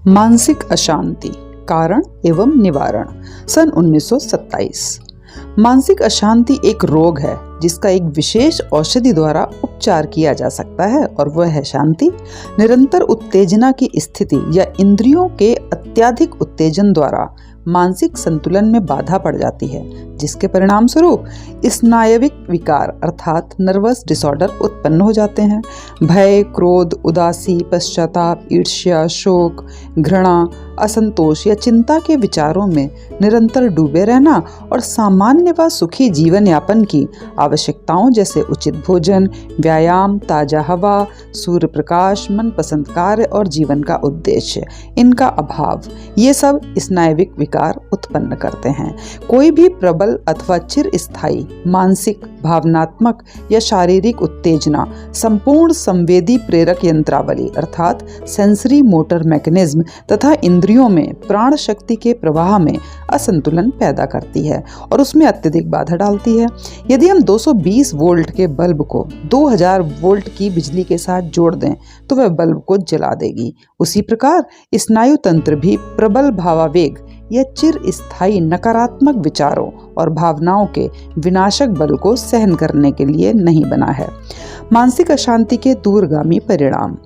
मानसिक अशांति, कारण एवं निवारण। सन 1927। मानसिक अशांति एक रोग है जिसका एक विशेष औषधि द्वारा उपचार किया जा सकता है और वह है शांति। निरंतर उत्तेजना की स्थिति या इंद्रियों के अत्यधिक उत्तेजन द्वारा मानसिक संतुलन में बाधा पड़ जाती है, जिसके परिणाम स्वरूप स्नायविक विकार अर्थात नर्वस डिसऑर्डर उत्पन्न हो जाते हैं। भय, क्रोध, उदासी, पश्चाताप, ईर्ष्या, शोक, घृणा, असंतोष या चिंता के विचारों में निरंतर डूबे रहना और सामान्य व सुखी जीवन यापन की आवश्यकताओं जैसे उचित भोजन, व्यायाम, ताजा हवा, सूर्य प्रकाश, मनपसंद कार्य और जीवन का उद्देश्य, इनका अभाव, ये सब स्नायविक विकार उत्पन्न करते हैं। कोई भी प्रबल अथवा चिरस्थायी मानसिक, भावनात्मक या शारीरिक उत्तेजना संपूर्ण संवेदी प्रेरक यंत्रावली अर्थात सेंसरी मोटर मैकेनिज्म तथा इंद्रियों में प्राण शक्ति के प्रवाह में असंतुलन पैदा करती है और उसमें अत्यधिक बाधा डालती है। यदि हम 220 वोल्ट के बल्ब को 2000 वोल्ट की बिजली के साथ जोड़ दें तो वह बल्ब को जला देगी। उसी प्रकार स्नायु तंत्र भी प्रबल भावावेग या चिरस्थायी नकारात्मक विचारों और भावनाओं के विनाशक बल को सहन करने के लिए नहीं बना है। मानसिक अशांति के दूरगामी परिणाम।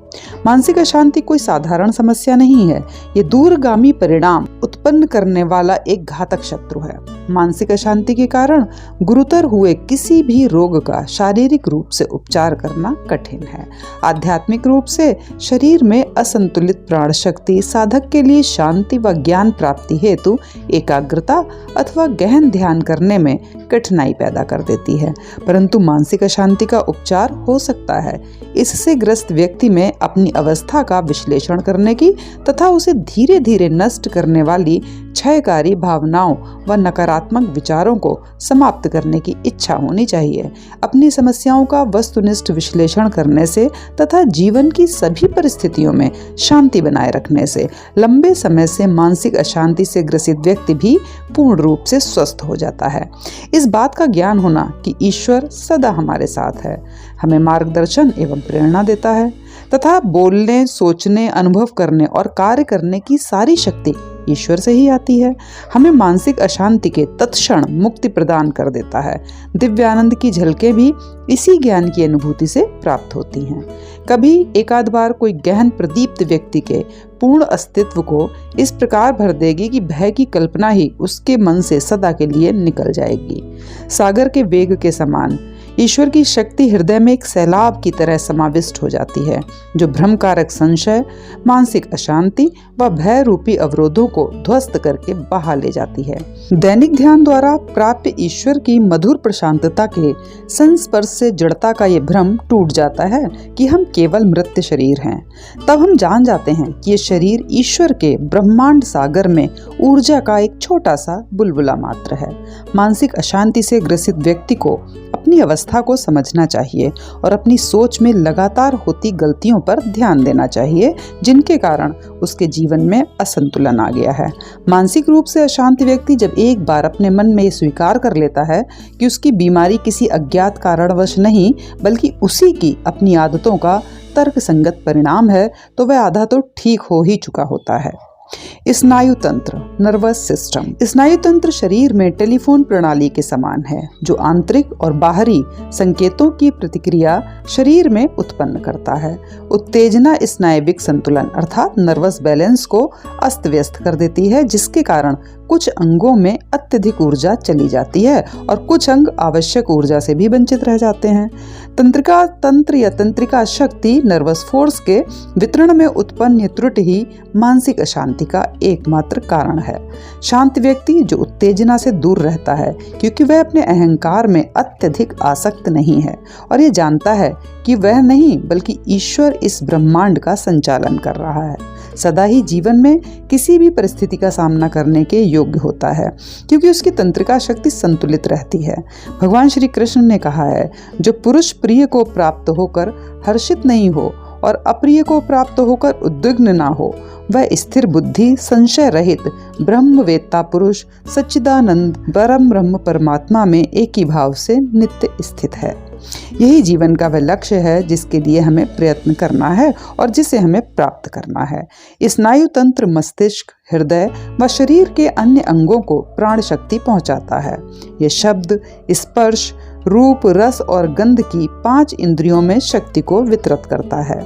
मानसिक अशांति कोई साधारण समस्या नहीं है, ये दूरगामी परिणाम उत्पन्न करने वाला एक घातक शत्रु है। मानसिक अशांति के कारण गुरुतर हुए किसी भी रोग का शारीरिक रूप से उपचार करना कठिन है। आध्यात्मिक रूप से शरीर में असंतुलित प्राण शक्ति साधक के लिए शांति व ज्ञान प्राप्ति हेतु एकाग्रता अथवा गहन ध्यान करने में कठिनाई पैदा कर देती है, परंतु मानसिक अशांति का उपचार हो सकता है। इससे ग्रस्त व्यक्ति में अपनी अवस्था का विश्लेषण करने की तथा उसे धीरे धीरे नष्ट करने वाली क्षयकारी भावनाओं व नकारात्मक विचारों को समाप्त करने की इच्छा होनी चाहिए। अपनी समस्याओं का वस्तुनिष्ठ विश्लेषण करने से तथा जीवन की सभी परिस्थितियों में शांति बनाए रखने से लंबे समय से मानसिक अशांति से ग्रसित व्यक्ति भी पूर्ण रूप से स्वस्थ हो जाता है। इस बात का ज्ञान होना कि ईश्वर सदा हमारे साथ है, हमें मार्गदर्शन एवं प्रेरणा देता है तथा बोलने, सोचने, अनुभव करने और कार्य करने की सारी शक्ति ईश्वर से ही आती है, हमें मानसिक अशांति के तत्क्षण मुक्ति प्रदान कर देता है। दिव्यानंद की झलकें भी इसी ज्ञान की अनुभूति से प्राप्त होती हैं। कभी एकाध बार कोई गहन प्रदीप्त व्यक्ति के पूर्ण अस्तित्व को इस प्रकार भर देगी कि भय की कल्पना ही उसके मन से सदा के लिए निकल जाएगी। सागर के वेग के समान ईश्वर की शक्ति हृदय में एक सैलाब की तरह समाविष्ट हो जाती है, जो भ्रमकारक संशय, मानसिक अशांति व भय रूपी अवरोधों को ध्वस्त करके बहा ले जाती है। दैनिक ध्यान द्वारा प्राप्त ईश्वर की मधुर प्रशांतता के संस्पर्श से जड़ता का ये भ्रम टूट जाता है कि हम केवल मृत शरीर हैं। तब हम जान जाते हैं कि ये शरीर ईश्वर के ब्रह्मांड सागर में ऊर्जा का एक छोटा सा बुलबुला मात्र है। मानसिक अशांति से ग्रसित व्यक्ति को अपनी अवस्था को समझना चाहिए और अपनी सोच में लगातार होती गलतियों पर ध्यान देना चाहिए, जिनके कारण उसके जीवन में असंतुलन आ गया है। मानसिक रूप से अशांत व्यक्ति जब एक बार अपने मन में ये स्वीकार कर लेता है कि उसकी बीमारी किसी अज्ञात कारणवश नहीं बल्कि उसी की अपनी आदतों का तर्कसंगत परिणाम है, तो वह आधा तो ठीक हो ही चुका होता है। स्नायु तंत्र, नर्वस सिस्टम। स्नायु तंत्र शरीर में टेलीफोन प्रणाली के समान है, जो आंतरिक और बाहरी संकेतों की प्रतिक्रिया शरीर में उत्पन्न करता है। उत्तेजना स्नायविक संतुलन अर्थात नर्वस बैलेंस को अस्त व्यस्त कर देती है, जिसके कारण कुछ अंगों में अत्यधिक ऊर्जा चली जाती है और कुछ अंग आवश्यक ऊर्जा से भी वंचित रह जाते हैं। तंत्रिका तंत्र या तंत्रिका शक्ति नर्वस फोर्स के वितरण में उत्पन्न त्रुटि ही मानसिक अशांति का एकमात्र कारण है। शांत व्यक्ति जो उत्तेजना से दूर रहता है क्योंकि वह अपने अहंकार में अत्यधिक आसक्त नहीं है और ये जानता है कि वह नहीं बल्कि ईश्वर इस ब्रह्मांड का संचालन कर रहा है, सदा ही जीवन में किसी भी परिस्थिति का सामना करने के योग्य होता है क्योंकि उसकी तंत्रिका शक्ति संतुलित रहती है। भगवान श्री कृष्ण ने कहा है, जो पुरुष प्रिय को प्राप्त होकर हर्षित नहीं हो और अप्रिय को प्राप्त होकर उद्विग्न ना हो, वह स्थिर बुद्धि, संशय रहित ब्रह्मवेत्ता पुरुष सच्चिदानंद परम ब्रह्म परमात्मा में एक ही भाव से नित्य स्थित है। यही जीवन का वह लक्ष्य है जिसके लिए हमें प्रयत्न करना है और जिसे हमें प्राप्त करना है। स्नायु तंत्र मस्तिष्क, हृदय व शरीर के अन्य अंगों को प्राण शक्ति पहुंचाता है। ये शब्द, स्पर्श, रूप, रस और गंध की 5 इंद्रियों में शक्ति को वितरित करता है।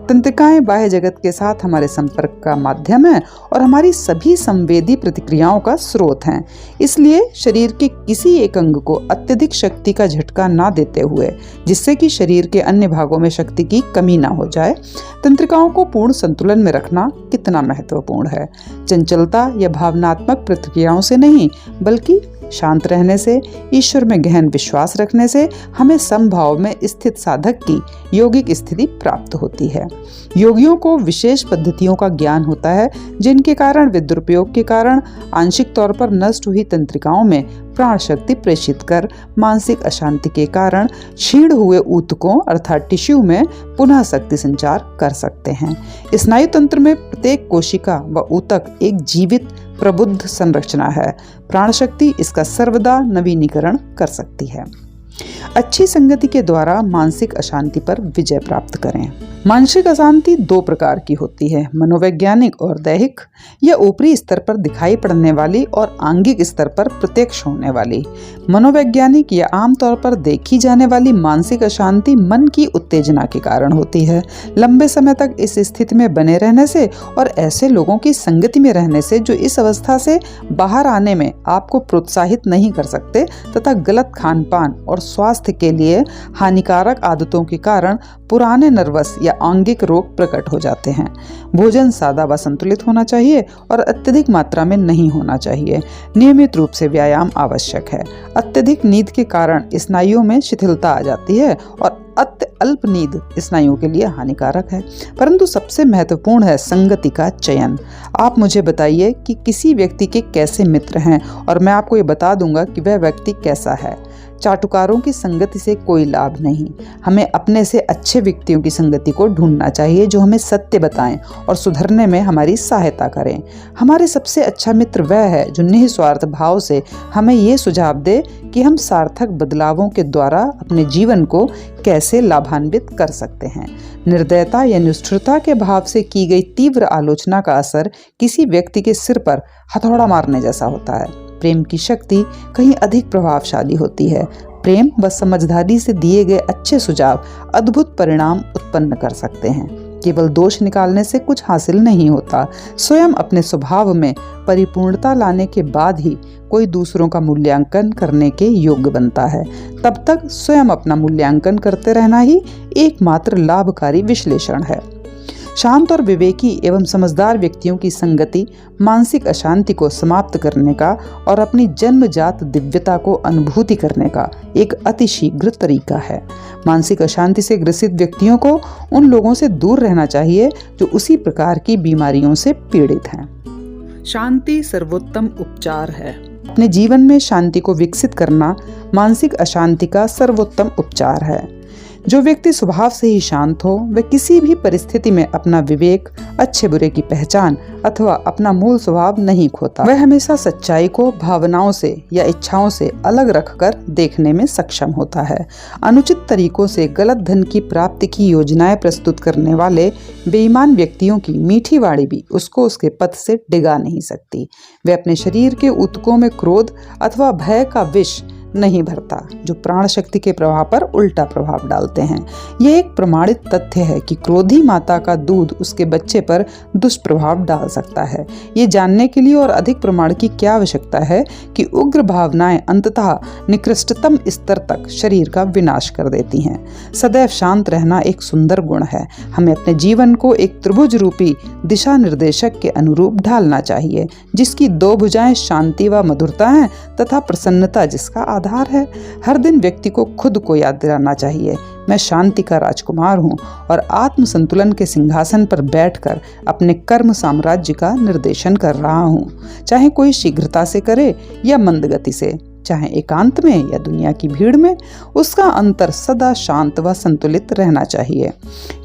तंत्रिकाएं बाह्य जगत के साथ हमारे संपर्क का माध्यम है और हमारी सभी संवेदी प्रतिक्रियाओं का स्रोत हैं। इसलिए शरीर के किसी एक अंग को अत्यधिक शक्ति का झटका ना देते हुए, जिससे कि शरीर के अन्य भागों में शक्ति की कमी ना हो जाए, तंत्रिकाओं को पूर्ण संतुलन में रखना कितना महत्वपूर्ण है। चंचलता या भावनात्मक प्रतिक्रियाओं से नहीं, बल्कि शांत रहने से, ईश्वर में गहन विश्वास रखने से हमें समभाव में स्थित साधक की योगिक स्थिति प्राप्त होती है। योगियों को विशेष पद्धतियों का ज्ञान होता है, जिनके कारण वे दुरुपयोग के कारण आंशिक तौर पर नष्ट हुई तंत्रिकाओं में प्राण शक्ति प्रेषित कर मानसिक अशांति के कारण क्षीण हुए ऊतकों अर्थात टिश्यू में पुनः शक्ति संचार कर सकते हैं। स्नायु तंत्र में प्रत्येक कोशिका व ऊतक एक जीवित प्रबुद्ध संरचना है। प्राण शक्ति इसका सर्वदा नवीनीकरण कर सकती है। अच्छी संगति के द्वारा मानसिक अशांति पर विजय प्राप्त करें। मानसिक अशांति 2 प्रकार की होती है, मनोवैज्ञानिक और दैहिक। यह ऊपरी स्तर पर दिखाई पड़ने वाली और आंगिक स्तर पर प्रत्यक्ष होने वाली। मनोवैज्ञानिक या आमतौर पर देखी जाने वाली मानसिक अशांति मन की उत्तेजना के कारण होती है। लंबे समय तक इस स्थिति में बने रहने से और ऐसे लोगों की संगति में रहने से जो इस अवस्था से बाहर आने में आपको प्रोत्साहित नहीं कर सकते तथा गलत खान पान और स्वास्थ्य के लिए हानिकारक आदतों के कारण पुराने नर्वस या आंगिक रोग प्रकट हो जाते हैं। भोजन सादा व संतुलित होना चाहिए और अत्यधिक मात्रा में नहीं होना चाहिए। नियमित रूप से व्यायाम आवश्यक है। अत्यधिक नींद के कारण स्नायुओं में शिथिलता आ जाती है और अल्प नींद स्नायुओं के लिए हानिकारक है। परंतु सबसे महत्वपूर्ण है संगति का चयन। आप मुझे बताइए कि किसी व्यक्ति के कैसे मित्र हैं और मैं आपको ये बता दूंगा कि वह व्यक्ति कैसा है। चाटुकारों की संगति से कोई लाभ नहीं। हमें अपने से अच्छे व्यक्तियों की संगति को ढूंढना चाहिए जो हमें सत्य बताएं और सुधरने में हमारी सहायता करें। हमारे सबसे अच्छा मित्र वह है जो निस्वार्थ भाव से हमें ये सुझाव दे कि हम सार्थक बदलावों के द्वारा अपने जीवन को कैसे लाभान्वित कर सकते हैं। निर्दयता या निष्ठुरता के भाव से की गई तीव्र आलोचना का असर किसी व्यक्ति के सिर पर हथौड़ा मारने जैसा होता है। प्रेम की शक्ति कहीं अधिक प्रभावशाली होती है। प्रेम व समझदारी से दिए गए अच्छे सुझाव अद्भुत परिणाम उत्पन्न कर सकते हैं। केवल दोष निकालने से कुछ हासिल नहीं होता। स्वयं अपने स्वभाव में परिपूर्णता लाने के बाद ही कोई दूसरों का मूल्यांकन करने के योग्य बनता है। तब तक स्वयं अपना मूल्यांकन करते रहना ही एकमात्र लाभकारी विश्लेषण है। शांत और विवेकी एवं समझदार व्यक्तियों की संगति मानसिक अशांति को समाप्त करने का और अपनी जन्मजात दिव्यता को अनुभूति करने का एक अतिशीघ्र तरीका है। मानसिक अशांति से ग्रसित व्यक्तियों को उन लोगों से दूर रहना चाहिए जो उसी प्रकार की बीमारियों से पीड़ित हैं। शांति सर्वोत्तम उपचार है। अपने जीवन में शांति को विकसित करना मानसिक अशांति का सर्वोत्तम उपचार है। जो व्यक्ति स्वभाव से ही शांत हो वह किसी भी परिस्थिति में अपना विवेक, अच्छे बुरे की पहचान अथवा अपना मूल स्वभाव नहीं खोता। वह हमेशा सच्चाई को भावनाओं से या इच्छाओं से अलग रखकर देखने में सक्षम होता है। अनुचित तरीकों से गलत धन की प्राप्ति की योजनाएं प्रस्तुत करने वाले बेईमान व्यक्तियों की मीठी वाणी भी उसको उसके पथ से डिगा नहीं सकती। वे अपने शरीर के ऊतकों में क्रोध अथवा भय का विष नहीं भरता जो प्राण शक्ति के प्रवाह पर उल्टा प्रभाव डालते हैं। यह एक प्रमाणित तथ्य है कि क्रोधी माता का दूध उसके बच्चे पर दुष्प्रभाव डाल सकता है। ये जानने के लिए और अधिक प्रमाण की क्या आवश्यकता है कि उग्र भावनाएं अंततः निकृष्टतम स्तर तक शरीर का विनाश कर देती हैं। सदैव शांत रहना एक सुंदर गुण है। हमें अपने जीवन को एक त्रिभुज रूपी दिशा निर्देशक के अनुरूप ढालना चाहिए, जिसकी 2 भुजाएं शांति व मधुरता हैं तथा प्रसन्नता जिसका आधार है। हर दिन व्यक्ति को खुद को याद दिलाना चाहिए, मैं शांति का राजकुमार हूँ और आत्म संतुलन के सिंहासन पर बैठकर अपने कर्म साम्राज्य का निर्देशन कर रहा हूँ। चाहे कोई शीघ्रता से करे या मंद गति से, चाहे एकांत में या दुनिया की भीड़ में, उसका अंतर सदा शांत व संतुलित रहना चाहिए।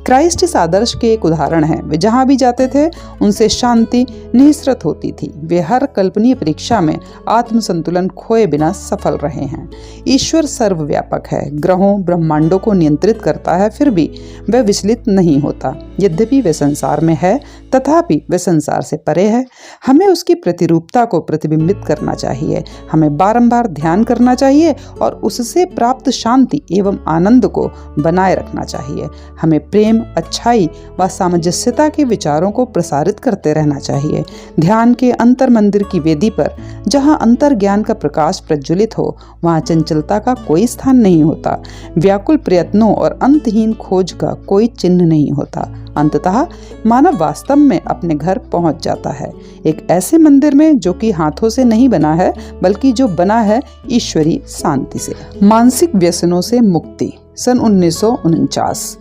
क्राइस्ट इस आदर्श के एक उदाहरण है। वे जहां भी जाते थे उनसे शांति निःसृत होती थी। वे हर कल्पनीय परीक्षा में आत्म संतुलन खोए बिना सफल रहे हैं। ईश्वर सर्वव्यापक है, ग्रहों ब्रह्मांडों को नियंत्रित करता है, फिर भी वह विचलित नहीं होता। यद्यपि वे संसार में है तथापि वे संसार से परे है। हमें उसकी प्रतिरूपता को प्रतिबिंबित करना चाहिए, हमें बारंबार ध्यान करना चाहिए और उससे प्राप्त शांति एवं आनंद को बनाए रखना चाहिए। हमें प्रेम, अच्छाई व सामंजस्यता के विचारों को प्रसारित करते रहना चाहिए। ध्यान के अंतर मंदिर की वेदी पर जहां अंतर ज्ञान का प्रकाश प्रज्वलित हो वहां चंचलता का कोई स्थान नहीं होता, व्याकुल प्रयत्नों और अंतहीन खोज का कोई चिन्ह नहीं होता। अंततः मानव वास्तव में अपने घर पहुंच जाता है, एक ऐसे मंदिर में जो कि हाथों से नहीं बना है बल्कि जो बना है ईश्वरीय शांति से। मानसिक व्यसनों से मुक्ति। सन 1949।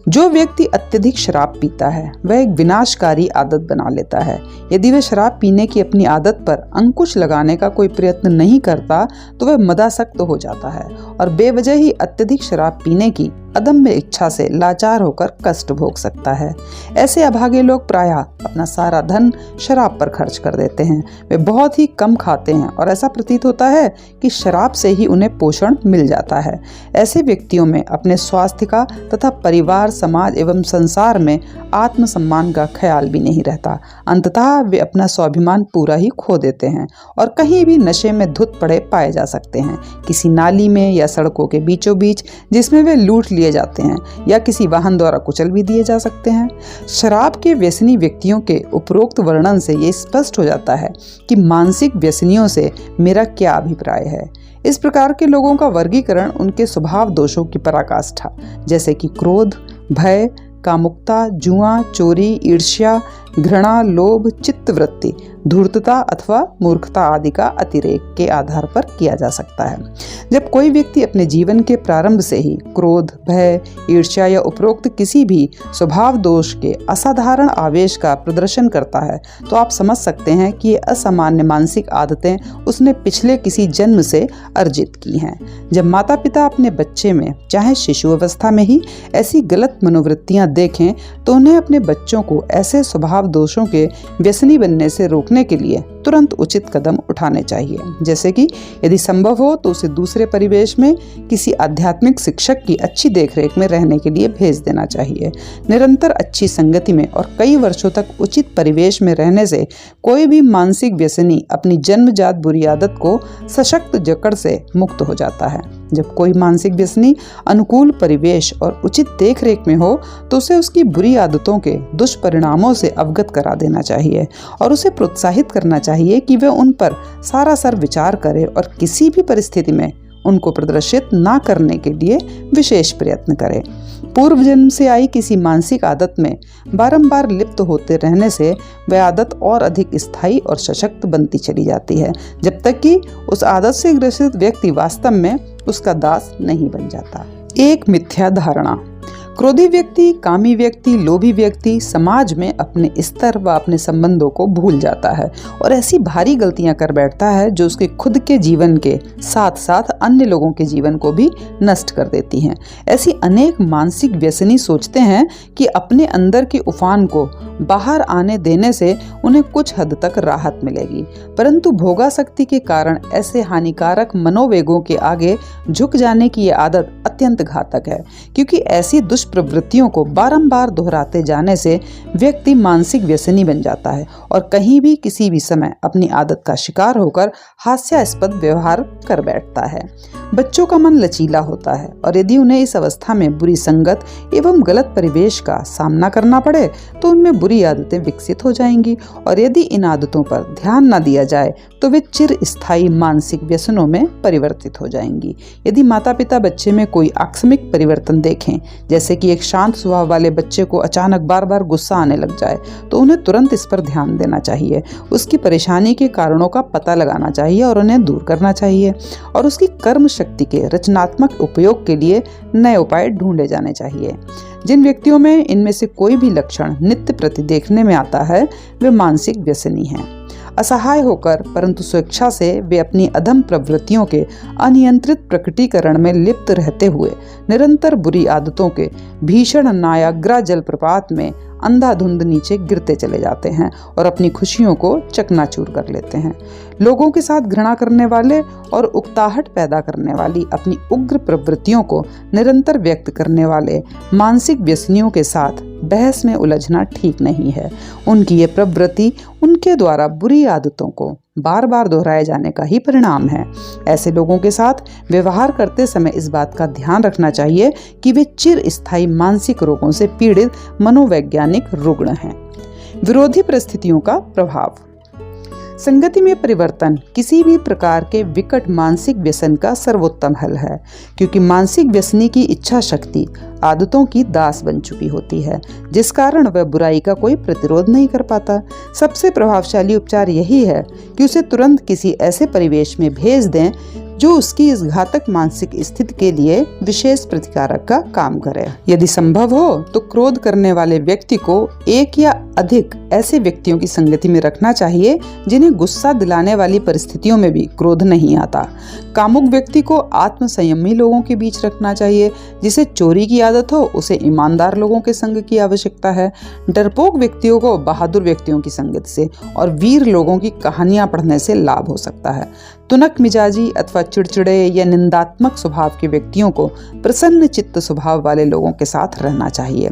जो व्यक्ति अत्यधिक शराब पीता है वह एक विनाशकारी आदत बना लेता है। यदि वह शराब पीने की अपनी आदत पर अंकुश लगाने का कोई प्रयत्न नहीं करता तो वह मदासक्त हो जाता है और बेवजह ही अत्यधिक शराब पीने की अदम्य इच्छा से लाचार होकर कष्ट भोग सकता है। ऐसे अभागे लोग प्रायः अपना सारा धन शराब पर खर्च कर देते हैं। वे बहुत ही कम खाते हैं और ऐसा प्रतीत होता है कि शराब से ही उन्हें पोषण मिल जाता है। ऐसे व्यक्तियों में अपने स्वास्थ्य का तथा परिवार, समाज एवं संसार में आत्मसम्मान का ख्याल भी नहीं रहता। अंततः वे अपना स्वाभिमान पूरा ही खो देते हैं और कहीं भी नशे में धुत पड़े पाए जा सकते हैं, किसी नाली में या सड़कों के बीचों बीच जिसमें वे लूट लिए जाते हैं या किसी वाहन द्वारा कुचल भी दिए जा सकते हैं। शराब के व्यसनी व्यक्तियों के उपरोक्त वर्णन से ये स्पष्ट हो जाता है कि मानसिक व्यसनियों से मेरा क्या अभिप्राय है। इस प्रकार के लोगों का वर्गीकरण उनके स्वभाव दोषों की पराकाष्ठा जैसे कि क्रोध, भय, कामुकता, जुआ, चोरी, ईर्ष्या, घृणा, लोभ, चित्तवृत्ति, धूर्तता अथवा मूर्खता आदि का अतिरेक के आधार पर किया जा सकता है। जब कोई व्यक्ति अपने जीवन के प्रारंभ से ही क्रोध, भय, ईर्ष्या या उपरोक्त किसी भी स्वभाव दोष के असाधारण आवेश का प्रदर्शन करता है तो आप समझ सकते हैं कि ये असामान्य मानसिक आदतें उसने पिछले किसी जन्म से अर्जित की हैं। जब माता पिता अपने बच्चे में चाहे शिशु अवस्था में ही ऐसी गलत मनोवृत्तियां देखें तो उन्हें अपने बच्चों को ऐसे स्वभाव दोषों के व्यसनी बनने से रोकने के लिए तुरंत उचित कदम उठाने चाहिए। जैसे कि यदि संभव हो तो उसे दूसरे परिवेश में किसी आध्यात्मिक शिक्षक की अच्छी देखरेख में रहने के लिए भेज देना चाहिए। निरंतर अच्छी संगति में और कई वर्षों तक उचित परिवेश में रहने से कोई भी मानसिक व्यसनी अपनी जन्मजात बुरी आदत को सशक्त जकड़ से मुक्त हो जाता है। जब कोई मानसिक व्यसनी अनुकूल परिवेश और उचित देखरेख में हो तो उसे उसकी बुरी आदतों के दुष्परिणामों से अवगत करा देना चाहिए और उसे प्रोत्साहित करना चाहिए कि वह उन पर सारासार विचार करे और किसी भी परिस्थिति में उनको प्रदर्शित ना करने के लिए विशेष प्रयत्न करे। पूर्व जन्म से आई किसी मानसिक आदत में बारंबार लिप्त होते रहने से वह आदत और अधिक स्थायी और सशक्त बनती चली जाती है जब तक कि उस आदत से ग्रसित व्यक्ति वास्तव में उसका दास नहीं बन जाता। एक मिथ्या धारणा। क्रोधी व्यक्ति, कामी व्यक्ति, लोभी व्यक्ति समाज में अपने स्तर व अपने संबंधों को भूल जाता है और ऐसी भारी गलतियां कर बैठता है जो उसके खुद के जीवन के साथ साथ अन्य लोगों के जीवन को भी नष्ट कर देती हैं। ऐसी अनेक मानसिक व्यसनी सोचते हैं कि अपने अंदर के उफान को बाहर आने देने से उन्हें कुछ हद तक राहत मिलेगी, परंतु भोगासक्ति के कारण ऐसे हानिकारक मनोवेगों के आगे झुक जाने की यह आदत अत्यंत घातक है, क्योंकि ऐसी दुष्प्रवृत्तियों को बारंबार दोहराते जाने से व्यक्ति मानसिक व्यसनी बन जाता है और कहीं भी किसी भी समय अपनी आदत का शिकार होकर हास्यास्पद व्यवहार कर बैठता है। बच्चों का मन लचीला होता है और यदि उन्हें इस अवस्था में बुरी संगत एवं गलत परिवेश का सामना करना पड़े तो उनमें बुरी आदतें विकसित हो जाएंगी और यदि इन आदतों पर ध्यान न दिया जाए तो वे चिरस्थायी मानसिक व्यसनों में परिवर्तित हो जाएंगी। यदि माता पिता बच्चे में कोई आकस्मिक परिवर्तन देखें, जैसे कि एक शांत स्वभाव वाले बच्चे को अचानक बार बार गुस्सा आने लग जाए, तो उन्हें तुरंत इस पर ध्यान देना चाहिए, उसकी परेशानी के कारणों का पता लगाना चाहिए और उन्हें दूर करना चाहिए और उसकी कर्म शक्ति के रचनात्मक उपयोग के लिए नए उपाय ढूंढे जाने चाहिए। जिन व्यक्तियों में इनमें से कोई भी लक्षण नित्य प्रति देखने में आता है वे मानसिक व्यसनी हैं। असहाय होकर परंतु स्वेच्छा से वे अपनी अधम प्रवृत्तियों के अनियंत्रित प्रकटीकरण में लिप्त रहते हुए निरंतर बुरी आदतों के भीषण नायाग्रा जलप्रपात में अंधाधुंध नीचे गिरते चले जाते हैं और अपनी खुशियों को चकनाचूर कर लेते हैं। लोगों के साथ घृणा करने वाले और उकताहट पैदा करने वाली अपनी उग्र प्रवृत्तियों को निरंतर व्यक्त करने वाले मानसिक व्यसनियों के साथ बहस में उलझना ठीक नहीं है। उनकी ये प्रवृत्ति उनके द्वारा बुरी आदतों को बार बार दोहराए जाने का ही परिणाम है। ऐसे लोगों के साथ व्यवहार करते समय इस बात का ध्यान रखना चाहिए कि वे चिरस्थायी मानसिक रोगों से पीड़ित मनोवैज्ञानिक रुग्ण हैं। विरोधी परिस्थितियों का प्रभाव। संगति में परिवर्तन किसी भी प्रकार के विकट मानसिक व्यसन का सर्वोत्तम हल है, क्योंकि मानसिक व्यसनी की इच्छा शक्ति आदतों की दास बन चुकी होती है, जिस कारण वह बुराई का कोई प्रतिरोध नहीं कर पाता। सबसे प्रभावशाली उपचार यही है कि उसे तुरंत किसी ऐसे परिवेश में भेज दें जो उसकी इस घातक मानसिक स्थिति के लिए विशेष प्रतिकारक का काम करे। यदि संभव हो तो क्रोध करने वाले व्यक्ति को एक या अधिक ऐसे व्यक्तियों की संगति में रखना चाहिए जिन्हें गुस्सा दिलाने वाली परिस्थितियों में भी क्रोध नहीं आता। कामुक व्यक्ति को आत्मसंयमी लोगों के बीच रखना चाहिए। जिसे चोरी की आदत हो उसे ईमानदार लोगों के संग की आवश्यकता है। डरपोक व्यक्तियों को बहादुर व्यक्तियों की संगत से और वीर लोगों की कहानियां पढ़ने से लाभ हो सकता है। तुनक मिजाजी अथवा चिड़चिड़े या निंदात्मक स्वभाव के व्यक्तियों को प्रसन्न चित्त स्वभाव वाले लोगों के साथ रहना चाहिए।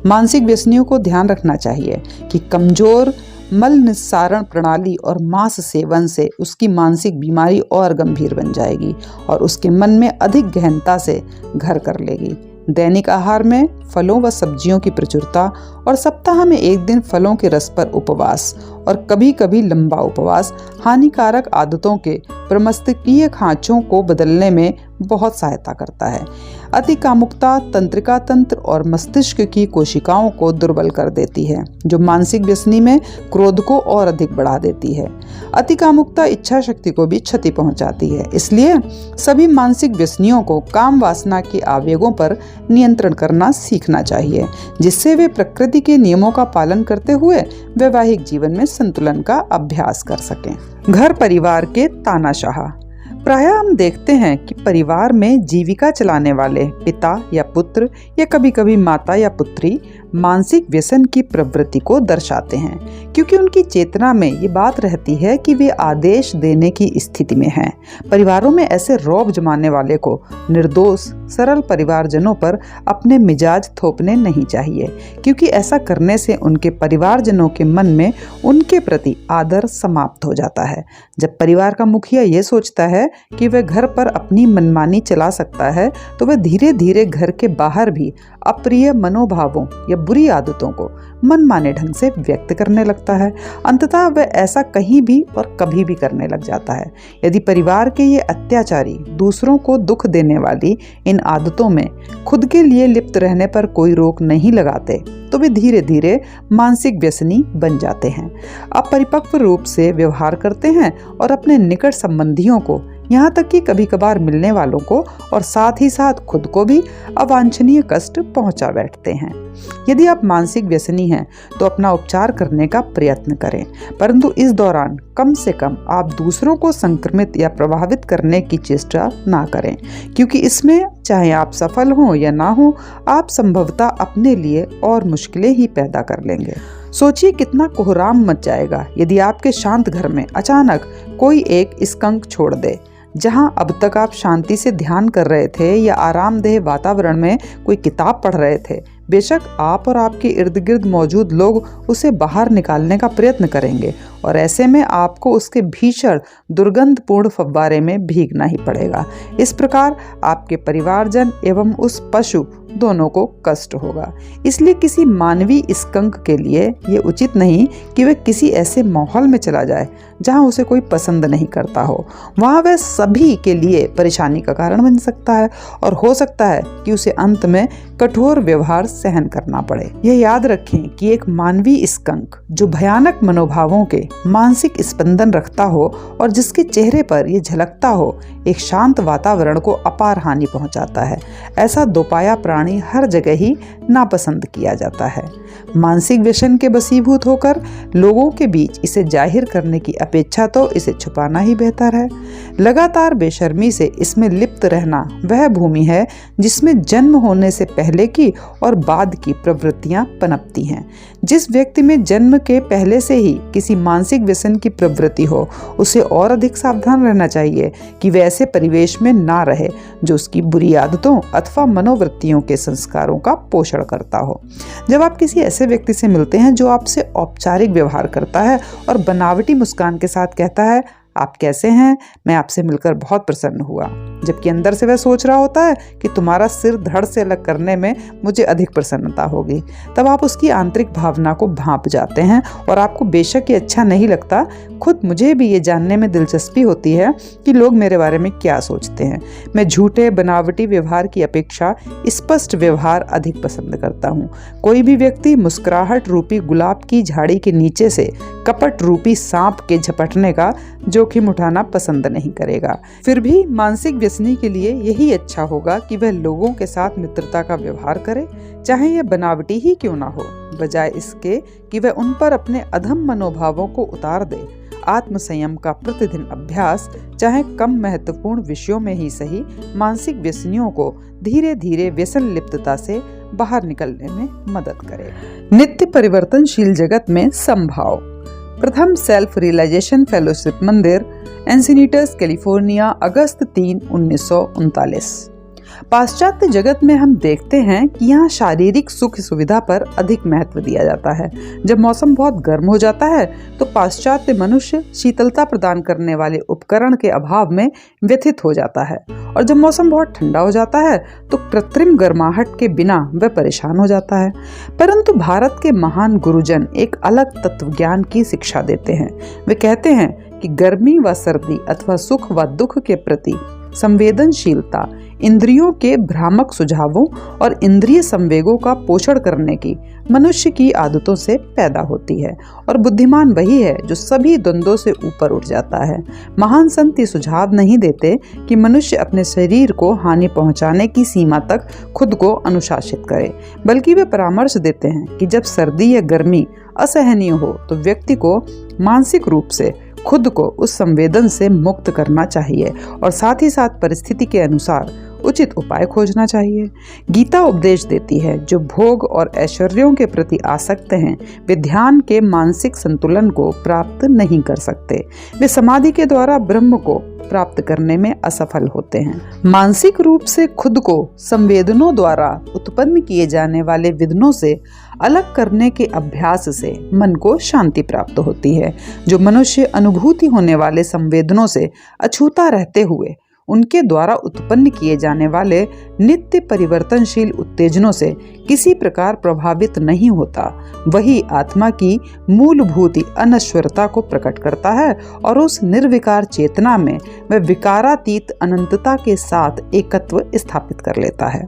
मानसिक व्यसनियों को ध्यान रखना चाहिए कि कमजोर मल निस्सारण प्रणाली और मांस सेवन से उसकी मानसिक बीमारी और गंभीर बन जाएगी और उसके मन में अधिक गहनता से घर कर लेगी। दैनिक आहार में फलों व सब्जियों की प्रचुरता और सप्ताह में एक दिन फलों के रस पर उपवास और कभी कभी लंबा उपवास हानिकारक आदतों के प्रमस्तिष्कीय खांचों को बदलने में बहुत सहायता करता है। अति कामुकता तंत्रिका तंत्र और मस्तिष्क की कोशिकाओं को दुर्बल कर देती है, जो मानसिक व्यसनी में क्रोध को और अधिक बढ़ा देती है। अति कामुकता इच्छा शक्ति को भी क्षति पहुंचाती है। इसलिए सभी मानसिक व्यसनियों को काम वासना के आवेगों पर नियंत्रण करना सीखना चाहिए, जिससे वे प्रकृति के नियमों का पालन करते हुए वैवाहिक जीवन में संतुलन का अभ्यास कर सकें। घर परिवार के तानाशाह। प्रायः हम देखते हैं कि परिवार में जीविका चलाने वाले पिता या पुत्र या कभी कभी माता या पुत्री मानसिक व्यसन की प्रवृत्ति को दर्शाते हैं, क्योंकि उनकी चेतना में ये बात रहती है कि वे आदेश देने की स्थिति में हैं। परिवारों में ऐसे रौब जमाने वाले को निर्दोष सरल परिवारजनों पर अपने मिजाज थोपने नहीं चाहिए, क्योंकि ऐसा करने से उनके परिवारजनों के मन में उनके प्रति आदर समाप्त हो जाता है। जब परिवार का मुखिया ये सोचता है कि वह घर पर अपनी मनमानी चला सकता है, तो वह धीरे धीरे घर के बाहर भी अप्रिय मनोभावों या बुरी आदतों को मनमाने ढंग से व्यक्त करने लगता है। अंततः वह ऐसा कहीं भी और कभी भी करने लग जाता है। यदि परिवार के ये अत्याचारी दूसरों को दुख देने वाली इन आदतों में खुद के लिए लिप्त रहने पर कोई रोक नहीं लगाते, तो वे धीरे धीरे मानसिक व्यसनी बन जाते हैं, अपरिपक्व रूप से व्यवहार करते हैं और अपने निकट संबंधियों को, यहाँ तक कि कभी कभार मिलने वालों को और साथ ही साथ खुद को भी अवांछनीय कष्ट पहुंचा बैठते हैं। यदि आप मानसिक व्यसनी हैं तो अपना उपचार करने का प्रयत्न करें, परंतु इस दौरान कम से कम आप दूसरों को संक्रमित या प्रभावित करने की चेष्टा ना करें, क्योंकि इसमें चाहे आप सफल हों या ना हो, आप संभवतः अपने लिए और मुश्किलें ही पैदा कर लेंगे। सोचिए कितना कोहराम मच जाएगा यदि आपके शांत घर में अचानक कोई एक स्कंक छोड़ दे। जहां अब तक आप शांति से ध्यान कर रहे थे या आरामदेह वातावरण में कोई किताब पढ़ रहे थे, बेशक आप और आपके इर्द गिर्द मौजूद लोग उसे बाहर निकालने का प्रयत्न करेंगे और ऐसे में आपको उसके भीषण दुर्गंधपूर्ण फव्वारे में भीगना ही पड़ेगा। इस प्रकार आपके परिवारजन एवं उस पशु दोनों को कष्ट होगा। इसलिए किसी मानवीय स्कंक के लिए ये उचित नहीं कि वह किसी ऐसे माहौल में चला जाए जहां उसे कोई पसंद नहीं करता हो। वहां वह सभी के लिए परेशानी का कारण बन सकता है और हो सकता है कि उसे अंत में कठोर व्यवहार सहन करना पड़े। यह याद रखें कि एक मानवीय स्कंक जो भयानक मनोभावों के मानसिक स्पंदन रखता हो और जिसके चेहरे पर यह झलकता हो, एक शांत वातावरण को अपार हानि पहुंचाता है। ऐसा दोपाया प्राणी हर जगह ही नापसंद किया जाता है। मानसिक व्यसन के वशीभूत होकर लोगों के बीच इसे जाहिर करने की अपेक्षा तो इसे छुपाना ही बेहतर है। लगातार बेशर्मी से इसमें लिप्त रहना वह भूमि है जिसमें जन्म होने से पहले की और बाद की प्रवृत्तियां पनपती हैं। जिस व्यक्ति में जन्म के पहले से ही किसी मानसिक व्यसन की प्रवृत्ति हो, उसे और अधिक सावधान रहना चाहिए कि वह ऐसे परिवेश में ना रहे जो उसकी बुरी आदतों अथवा मनोवृत्तियों के संस्कारों का पोषण करता हो। जब आप किसी ऐसे व्यक्ति से मिलते हैं जो आपसे औपचारिक व्यवहार करता है और बनावटी मुस्कान के साथ कहता है, आप कैसे हैं, मैं आपसे मिलकर बहुत प्रसन्न हुआ, जबकि अंदर से वह सोच रहा होता है कि तुम्हारा सिर धड़ से अलग करने में मुझे अधिक प्रसन्नता होगी, तब आप उसकी आंतरिक भावना को भांप जाते हैं और आपको बेशक ये अच्छा नहीं लगता। खुद मुझे भी ये जानने में दिलचस्पी होती है कि लोग मेरे बारे में क्या सोचते हैं। मैं झूठे बनावटी व्यवहार की अपेक्षा स्पष्ट व्यवहार अधिक पसंद करता हूँ। कोई भी व्यक्ति मुस्कुराहट रूपी गुलाब की झाड़ी के नीचे से कपट रूपी सांप के झपटने का जोखिम उठाना पसंद नहीं करेगा। फिर भी मानसिक व्यसनी के लिए यही अच्छा होगा कि वह लोगों के साथ मित्रता का व्यवहार करे, चाहे यह बनावटी ही क्यों ना हो, बजाय इसके कि वह उन पर अपने अधम मनोभावों को उतार दे। आत्मसंयम का प्रतिदिन अभ्यास, चाहे कम महत्वपूर्ण विषयों में ही सही, मानसिक व्यसनियों को धीरे धीरे व्यसन लिप्तता से बाहर निकलने में मदद करेगा। नित्य परिवर्तनशील जगत में समभाव। प्रथम सेल्फ रियलाइजेशन फेलोशिप मंदिर, एंसिनिटस, कैलिफोर्निया, अगस्त 3, 1939। पाश्चात्य जगत में हम देखते हैं कि यहाँ शारीरिक सुख सुविधा पर अधिक महत्व दिया जाता है। जब मौसम बहुत गर्म हो जाता है तो पाश्चात्य मनुष्य शीतलता प्रदान करने वाले उपकरण के अभाव में व्यथित हो जाता है, और जब मौसम बहुत ठंडा हो जाता है तो कृत्रिम गर्माहट के बिना वह परेशान हो जाता है। परंतु भारत के महान गुरुजन एक अलग तत्वज्ञान की शिक्षा देते हैं। वे कहते हैं कि गर्मी व सर्दी अथवा सुख व दुख के प्रति संवेदनशीलता इंद्रियों के भ्रामक सुझावों और इंद्रिय संवेगों का पोषण करने की मनुष्य की आदतों से पैदा होती है, और बुद्धिमान वही है जो सभी द्वंद्वों से ऊपर उठ जाता है। महान संत ये सुझाव नहीं देते कि मनुष्य अपने शरीर को हानि पहुंचाने की सीमा तक खुद को अनुशासित करे, बल्कि वे परामर्श देते हैं कि जब सर्दी या गर्मी असहनीय हो तो व्यक्ति को मानसिक रूप से खुद को उस संवेदन से मुक्त करना चाहिए और साथ ही साथ परिस्थिति के अनुसार उचित उपाय खोजना चाहिए। गीता उपदेश देती है, जो भोग और ऐश्वर्यों के प्रति आसक्त हैं वे ध्यान के मानसिक संतुलन को प्राप्त नहीं कर सकते। वे समाधि के द्वारा ब्रह्म को प्राप्त करने में असफल होते हैं। मानसिक रूप से खुद को संवेदनों द्वारा उत्पन्न किए जाने वाले विघ्नों से अलग करने के अभ्यास से मन को शांति प्राप्त होती है। जो मनुष्य अनुभूति होने वाले संवेदनों से अछूता रहते हुए उनके द्वारा उत्पन्न किए जाने वाले नित्य परिवर्तनशील उत्तेजनों से किसी प्रकार प्रभावित नहीं होता, वही आत्मा की मूलभूत अनश्वरता को प्रकट करता है और उस निर्विकार चेतना में वह विकारातीत अनंतता के साथ एकत्व स्थापित कर लेता है।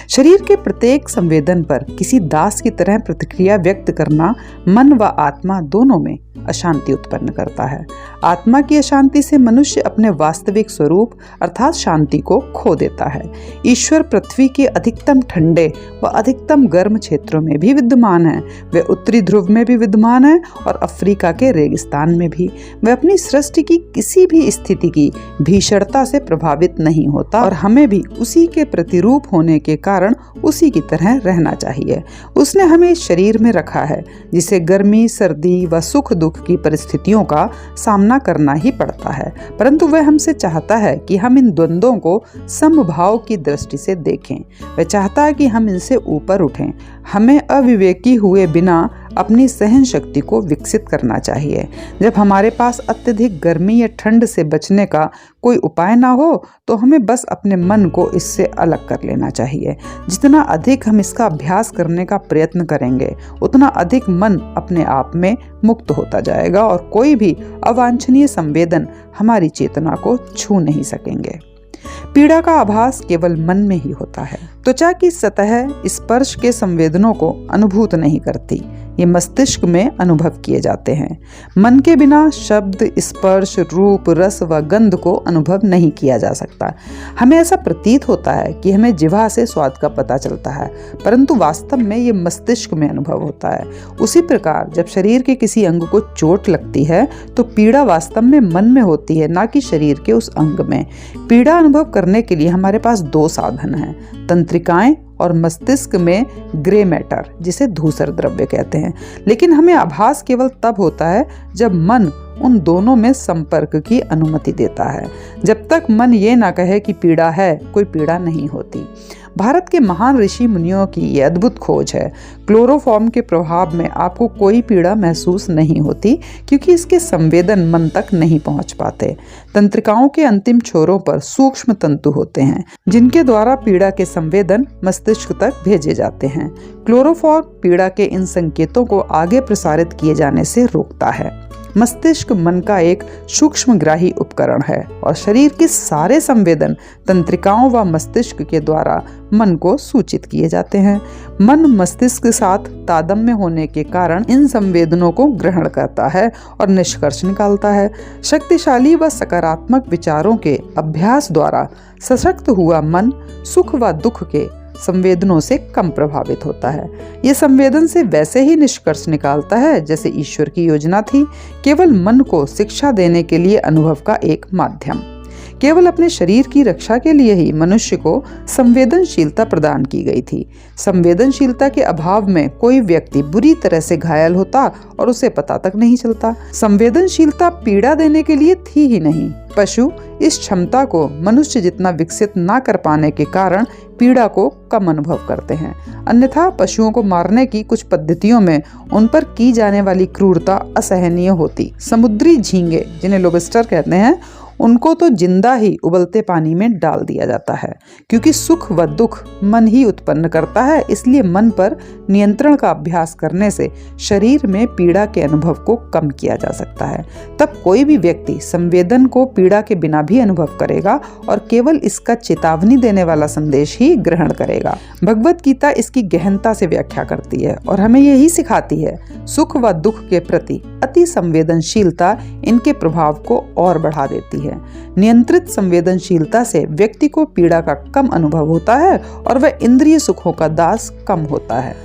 शरीर के प्रत्येक संवेदन पर किसी दास की तरह प्रतिक्रिया व्यक्त करना मन व आत्मा दोनों में अशांति उत्पन्न करता है। आत्मा की अशांति से मनुष्य अपने वास्तविक स्वरूप अर्थात शांति को खो देता है। ईश्वर पृथ्वी के अधिकतम ठंडे व अधिकतम गर्म क्षेत्रों में भी विद्यमान है। वे उत्तरी ध्रुव में भी विद्यमान है और अफ्रीका के रेगिस्तान में भी। वह अपनी सृष्टि की किसी भी स्थिति की भीषणता से प्रभावित नहीं होता और हमें भी उसी के प्रतिरूप होने के कारण उसी की तरह रहना चाहिए। उसने हमें इस शरीर में रखा है जिसे गर्मी, सर्दी व सुख दुख की परिस्थितियों का सामना करना ही पड़ता है, परंतु वह हमसे चाहता है कि हम इन द्वंद्वों को समभाव की दृष्टि से देखें। वह चाहता है कि हम इनसे ऊपर उठें। हमें अविवेकी हुए बिना अपनी सहन शक्ति को विकसित करना चाहिए। जब हमारे पास अत्यधिक गर्मी या ठंड से बचने का कोई उपाय ना हो तो हमें बस अपने मन को इससे अलग कर लेना चाहिए। जितना अधिक हम इसका अभ्यास करने का प्रयत्न करेंगे उतना अधिक मन अपने आप में मुक्त होता जाएगा और कोई भी अवांछनीय संवेदन हमारी चेतना को छू नहीं सकेंगे। पीड़ा का आभास केवल मन में ही होता है। त्वचा की सतह स्पर्श के संवेदनों को अनुभूत नहीं करती। ये मस्तिष्क में अनुभव किए जाते हैं। मन के बिना शब्द, स्पर्श, रूप, रस व गंध को अनुभव नहीं किया जा सकता। हमें ऐसा प्रतीत होता है कि हमें जिह्वा से स्वाद का पता चलता है, परंतु वास्तव में ये मस्तिष्क में अनुभव होता है। उसी प्रकार जब शरीर के किसी अंग को चोट लगती है तो पीड़ा वास्तव में मन में होती है, ना कि शरीर के उस अंग में। पीड़ा अनुभव करने के लिए हमारे पास दो साधन हैं, तंत्रिकाएं और मस्तिष्क में ग्रे मैटर, जिसे धूसर द्रव्य कहते हैं। लेकिन हमें आभास केवल तब होता है जब मन उन दोनों में संपर्क की अनुमति देता है। जब तक मन ये ना कहे कि पीड़ा है, कोई पीड़ा नहीं होती। भारत के महान ऋषि मुनियों की ये अद्भुत खोज है। क्लोरोफॉर्म के प्रभाव में आपको कोई पीड़ा महसूस नहीं होती, क्योंकि इसके संवेदन मन तक नहीं पहुंच पाते। तंत्रिकाओं के अंतिम छोरों पर सूक्ष्म तंतु होते हैं, जिनके द्वारा पीड़ा के संवेदन मस्तिष्क तक भेजे जाते हैं। क्लोरोफॉर्म पीड़ा के इन संकेतों को आगे प्रसारित किए जाने से रोकता है। मस्तिष्क मन का एक सूक्ष्मग्राही उपकरण है और शरीर के सारे संवेदन तंत्रिकाओं व मस्तिष्क के द्वारा मन को सूचित किए जाते हैं। मन मस्तिष्क के साथ तादात्म्य होने के कारण इन संवेदनों को ग्रहण करता है और निष्कर्ष निकालता है। शक्तिशाली व सकारात्मक विचारों के अभ्यास द्वारा सशक्त हुआ मन सुख व दुख के संवेदनों से कम प्रभावित होता है। ये संवेदन से वैसे ही निष्कर्ष निकालता है जैसे ईश्वर की योजना थी, केवल मन को शिक्षा देने के लिए अनुभव का एक माध्यम। केवल अपने शरीर की रक्षा के लिए ही मनुष्य को संवेदनशीलता प्रदान की गई थी। संवेदनशीलता के अभाव में कोई व्यक्ति बुरी तरह से घायल होता और उसे पता तक नहीं चलता। संवेदनशीलता पीड़ा देने के लिए थी ही नहीं। पशु इस क्षमता को मनुष्य जितना विकसित ना कर पाने के कारण पीड़ा को कम अनुभव करते हैं। अन्यथा पशुओं को मारने की कुछ पद्धतियों में उन पर की जाने वाली क्रूरता असहनीय होती। समुद्री झींगे, जिन्हें लोबस्टर कहते हैं, उनको तो जिंदा ही उबलते पानी में डाल दिया जाता है, क्योंकि सुख व दुख मन ही उत्पन्न करता है। इसलिए मन पर नियंत्रण का अभ्यास करने से शरीर में पीड़ा के अनुभव को कम किया जा सकता है। तब कोई भी व्यक्ति संवेदन को पीड़ा के बिना भी अनुभव करेगा और केवल इसका चेतावनी देने वाला संदेश ही ग्रहण करेगा। भगवत गीता इसकी गहनता से व्याख्या करती है और हमें यही सिखाती है, सुख व दुख के प्रति अति संवेदनशीलता इनके प्रभाव को और बढ़ा देती है। नियंत्रित संवेदनशीलता से व्यक्ति को पीड़ा का कम अनुभव होता है और वह इंद्रिय सुखों का दास कम होता है।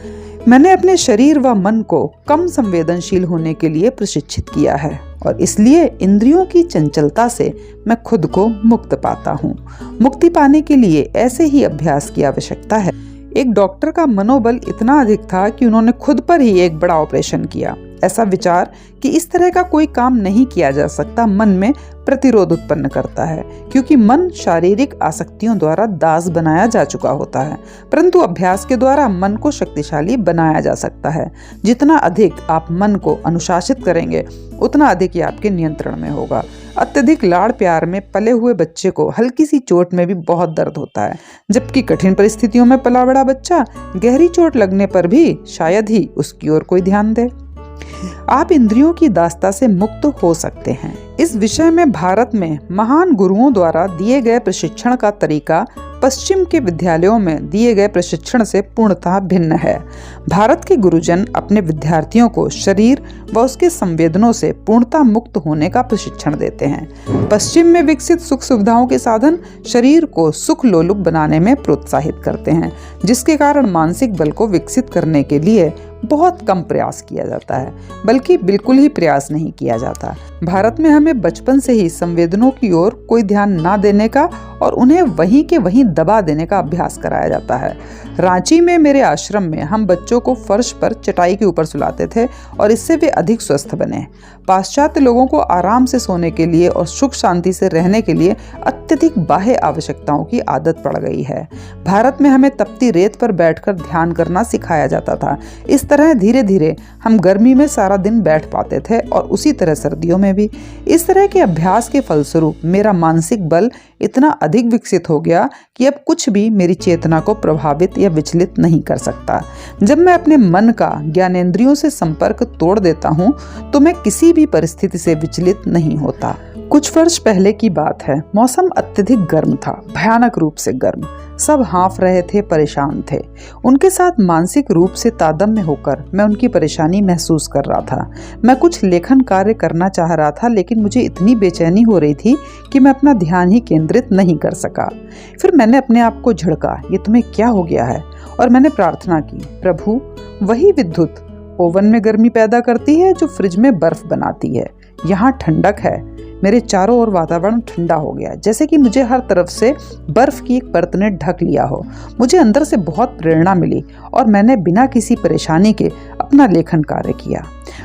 मैंने अपने शरीर व मन को कम संवेदनशील होने के लिए प्रशिक्षित किया है और इसलिए इंद्रियों की चंचलता से मैं खुद को मुक्त पाता हूँ। मुक्ति पाने के लिए ऐसे ही अभ्यास की आवश्यकता है। एक डॉक्टर का मनोबल इतना अधिक था कि उन्होंने खुद पर ही एक बड़ा ऑपरेशन किया। ऐसा विचार कि इस तरह का कोई काम नहीं किया जा सकता मन में प्रतिरोध उत्पन्न करता है, क्योंकि मन शारीरिक आसक्तियों द्वारा दास बनाया जा चुका होता है। परंतु अभ्यास के द्वारा मन को शक्तिशाली बनाया जा सकता है। जितना अधिक आप मन को अनुशासित करेंगे, उतना अधिक ही आपके नियंत्रण में होगा। अत्यधिक लाड़ प्यार में पले हुए बच्चे को हल्की सी चोट में भी बहुत दर्द होता है, जबकि कठिन परिस्थितियों में पला बड़ा बच्चा गहरी चोट लगने पर भी शायद ही उसकी ओर कोई ध्यान दे। आप इंद्रियों की दासता से मुक्त हो सकते हैं। इस विषय में भारत में महान गुरुओं द्वारा दिए गए प्रशिक्षण का तरीका पश्चिम के विद्यालयों में दिए गए प्रशिक्षण से पूर्णतः भिन्न है। भारत के गुरुजन अपने विद्यार्थियों को शरीर व उसके संवेदनों से पूर्णतः मुक्त होने का प्रशिक्षण देते हैं। पश्चिम में विकसित सुख सुविधाओं के साधन शरीर को सुख लोलुप बनाने में प्रोत्साहित करते हैं, जिसके कारण मानसिक बल को विकसित करने के लिए बहुत कम प्रयास किया जाता है, बल्कि बिल्कुल ही प्रयास नहीं किया जाता। भारत में हमें बचपन से ही संवेदनों की ओर कोई ध्यान ना देने का और उन्हें वहीं के वहीं दबा देने का अभ्यास कराया जाता है। रांची में मेरे आश्रम में हम बच्चों को फर्श पर चटाई के ऊपर सुलाते थे और इससे वे अधिक स्वस्थ बने। पाश्चात्य लोगों को आराम से सोने के लिए और सुख शांति से रहने के लिए अत्यधिक बाह्य आवश्यकताओं की आदत पड़ गई है। भारत में हमें तपती रेत पर बैठकर ध्यान करना सिखाया जाता था। इस तरह धीरे धीरे हम गर्मी में सारा दिन बैठ पाते थे और उसी तरह सर्दियों में भी। इस तरह के अभ्यास के फलस्वरूप मेरा मानसिक बल इतना अधिक विकसित हो गया कि अब कुछ भी मेरी चेतना को प्रभावित या विचलित नहीं कर सकता। जब मैं अपने मन का ज्ञानेंद्रियों से संपर्क तोड़ देता हूँ तो मैं किसी भी परिस्थिति से विचलित नहीं होता। कुछ वर्ष पहले की बात है। मौसम अत्यधिक गर्म था, भयानक रूप से गर्म। सब हाँफ रहे थे, परेशान थे। उनके साथ मानसिक रूप से तादात्म्य होकर मैं उनकी परेशानी महसूस कर रहा था। मैं कुछ लेखन कार्य करना चाह रहा था, लेकिन मुझे इतनी बेचैनी हो रही थी कि मैं अपना ध्यान ही केंद्रित नहीं कर सका। फिर मैंने अपने आप को झिड़का, ये तुम्हें क्या हो गया है? और मैंने प्रार्थना की, प्रभु, वही विद्युत ओवन में गर्मी पैदा करती है जो फ्रिज में बर्फ बनाती है। यहाँ ठंडक है। मेरे चारों ओर वातावरण ठंडा हो गया, जैसे कि मुझे हर तरफ से बर्फ की एक परत ने ढक लिया हो। मुझे अंदर से बहुत प्रेरणा मिली और मैंने बिना किसी परेशानी के अपना लेखन कार्य किया।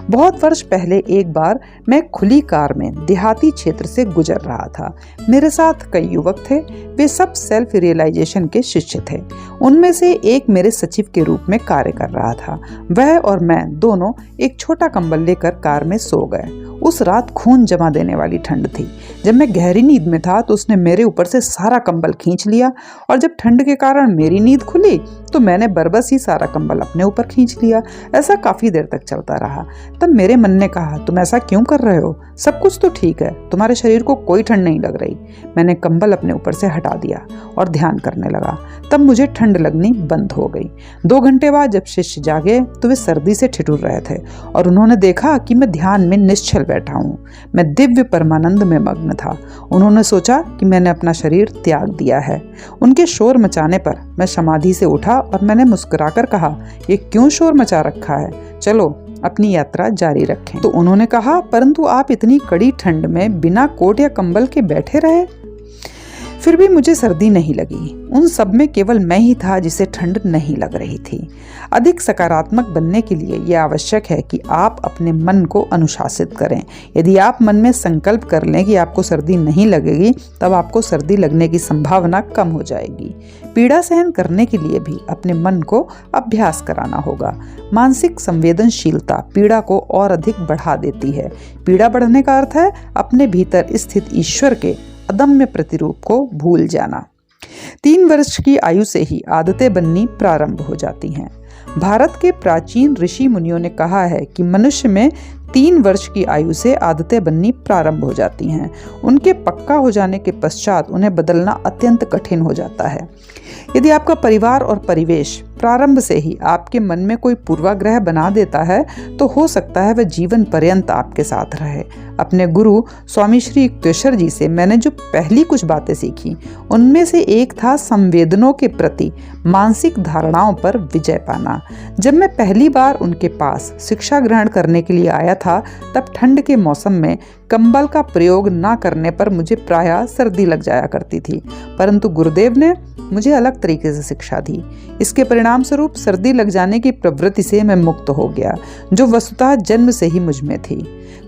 बहुत वर्ष पहले एक बार मैं खुली कार में देहाती क्षेत्र से गुजर रहा था। मेरे साथ कई युवक थे। वे सब सेल्फ रियलाइजेशन के शिष्य थे। उनमें से एक मेरे सचिव के रूप में कार्य कर रहा था। वह और मैं दोनों एक छोटा कंबल लेकर कार में सो गए। उस रात खून जमा देने वाली ठंड थी। जब मैं गहरी नींद में था तो उसने मेरे ऊपर से सारा कंबल खींच लिया, और जब ठंड के कारण मेरी नींद खुली तो मैंने बरबस ही सारा कंबल अपने ऊपर खींच लिया। ऐसा काफी देर तक चलता रहा। तब मेरे मन ने कहा, तुम ऐसा क्यों कर रहे हो? सब कुछ तो ठीक है, तुम्हारे शरीर को कोई ठंड नहीं लग रही। मैंने कंबल अपने ऊपर से हटा दिया और ध्यान करने लगा। तब मुझे ठंड लगनी बंद हो गई। 2 घंटे बाद जब शिष्य जागे तो वे सर्दी से ठिठुर रहे थे और उन्होंने देखा कि मैं ध्यान में निश्चल बैठा हूँ। मैं दिव्य परमानंद में मग्न था। उन्होंने सोचा कि मैंने अपना शरीर त्याग दिया है। उनके शोर मचाने पर मैं समाधि से उठा और मैंने मुस्कुराकर कहा, ये क्यों शोर मचा रखा है? चलो अपनी यात्रा जारी रखें। तो उन्होंने कहा, परंतु आप इतनी कड़ी ठंड में बिना कोट या कंबल के बैठे रहे। फिर भी मुझे सर्दी नहीं लगी। उन सब में केवल मैं ही था जिसे ठंड नहीं लग रही थी। अधिक सकारात्मक बनने के लिए यह आवश्यक है कि आप अपने मन को अनुशासित करें। यदि आप मन में संकल्प कर लें कि आपको सर्दी नहीं लगेगी, तब आपको सर्दी लगने की संभावना कम हो जाएगी। पीड़ा सहन करने के लिए भी अपने मन को अभ्यास कराना होगा। मानसिक संवेदनशीलता पीड़ा को और अधिक बढ़ा देती है। पीड़ा बढ़ने का अर्थ है अपने भीतर स्थित ईश्वर के अदम्य प्रतिरूप को भूल जाना। 3 वर्ष की आयु से ही आदतें बननी प्रारंभ हो जाती हैं। भारत के प्राचीन ऋषि मुनियों ने कहा है कि मनुष्य में 3 वर्ष की आयु से आदतें बननी प्रारंभ हो जाती हैं। उनके पक्का हो जाने के पश्चात उन्हें बदलना अत्यंत कठिन हो जाता है। यदि आपका परिवार और परिवेश प्रारंभ से ही आपके मन में कोई पूर्वाग्रह बना देता है तो हो सकता है वह जीवन पर्यंत आपके साथ रहे। अपने गुरु स्वामी श्री युक्तेश्वर जी से मैंने जो पहली कुछ बातें सीखी, उनमें से एक था संवेदनों के प्रति मानसिक धारणाओं पर विजय पाना। जब मैं पहली बार उनके पास शिक्षा ग्रहण करने के लिए आया था, तब ठंड के मौसम में कंबल का प्रयोग न करने पर मुझे प्रायः सर्दी लग जाया करती थी, परंतु गुरुदेव ने मुझे अलग तरीके से शिक्षा दी। इसके परिणाम स्वरूप सर्दी लग जाने की प्रवृत्ति से मैं मुक्त हो गया, जो वस्तुतः जन्म से ही मुझ में थी।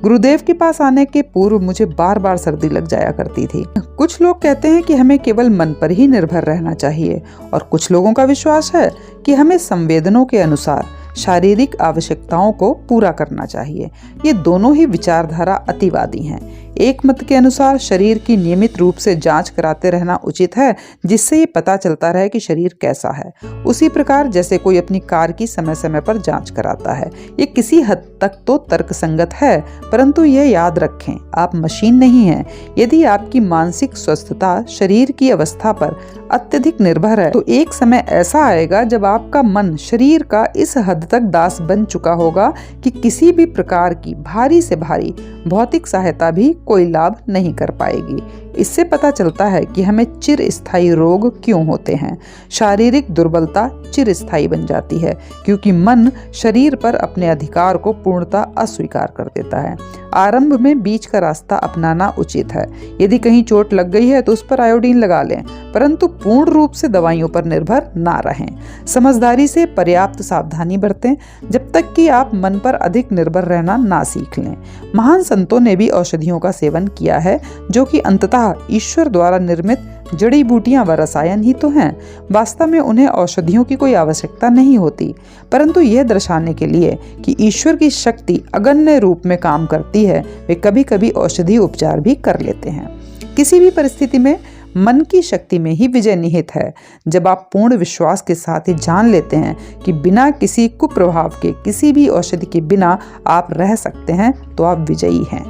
गुरुदेव के पास आने के पूर्व मुझे बार बार सर्दी लग जाया करती थी। कुछ लोग कहते हैं कि हमें केवल मन पर ही निर्भर रहना चाहिए, और कुछ लोगों का विश्वास है कि हमें संवेदनों के अनुसार शारीरिक आवश्यकताओं को पूरा करना चाहिए। ये दोनों ही विचारधारा अतिवादी हैं। एक मत के अनुसार शरीर की नियमित रूप से जांच कराते रहना उचित है, जिससे ये पता चलता रहे कि शरीर कैसा है। उसी प्रकार जैसे कोई अपनी कार की समय समय पर जांच कराता है। ये किसी हद तक तो तर्कसंगत है, परंतु ये याद रखें, आप मशीन नहीं हैं। यदि आपकी मानसिक स्वस्थता शरीर की अवस्था पर अत्यधिक निर्भर है, तो एक समय ऐसा आएगा जब आपका मन शरीर का इस हद तक दास बन चुका होगा कि किसी भी प्रकार की भारी से भारी भौतिक सहायता भी कोई लाभ नहीं कर पाएगी। इससे पता चलता है कि हमें चिरस्थायी रोग क्यों होते हैं। शारीरिक दुर्बलता चिरस्थायी बन जाती है क्योंकि मन शरीर पर अपने अधिकार को पूर्णतः अस्वीकार कर देता है। आरंभ में बीच का रास्ता अपनाना उचित है। यदि कहीं चोट लग गई है तो उस पर आयोडीन लगा लें, परंतु पूर्ण रूप से दवाइयों पर निर्भर ना रहें। समझदारी से पर्याप्त सावधानी बरतें जब तक कि आप मन पर अधिक निर्भर रहना ना सीख लें। महान संतों ने भी औषधियों का सेवन किया है, जो कि अंततः ईश्वर द्वारा निर्मित जड़ी बूटियां व रसायन ही तो हैं। वास्तव में उन्हें औषधियों की कोई आवश्यकता नहीं होती, परंतु यह दर्शाने के लिए कि ईश्वर की शक्ति अगण्य रूप में काम करती है, वे कभी कभी औषधि उपचार भी कर लेते हैं। किसी भी परिस्थिति में मन की शक्ति में ही विजय निहित है। जब आप पूर्ण विश्वास के साथ ही जान लेते हैं कि बिना किसी कुप्रभाव के, किसी भी औषधि के बिना आप रह सकते हैं, तो आप विजयी हैं।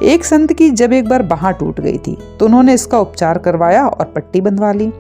एक संत की जब एक बार बांह टूट गई थी तो उन्होंने इसका उपचार करवाया और पट्टी बंधवा ली।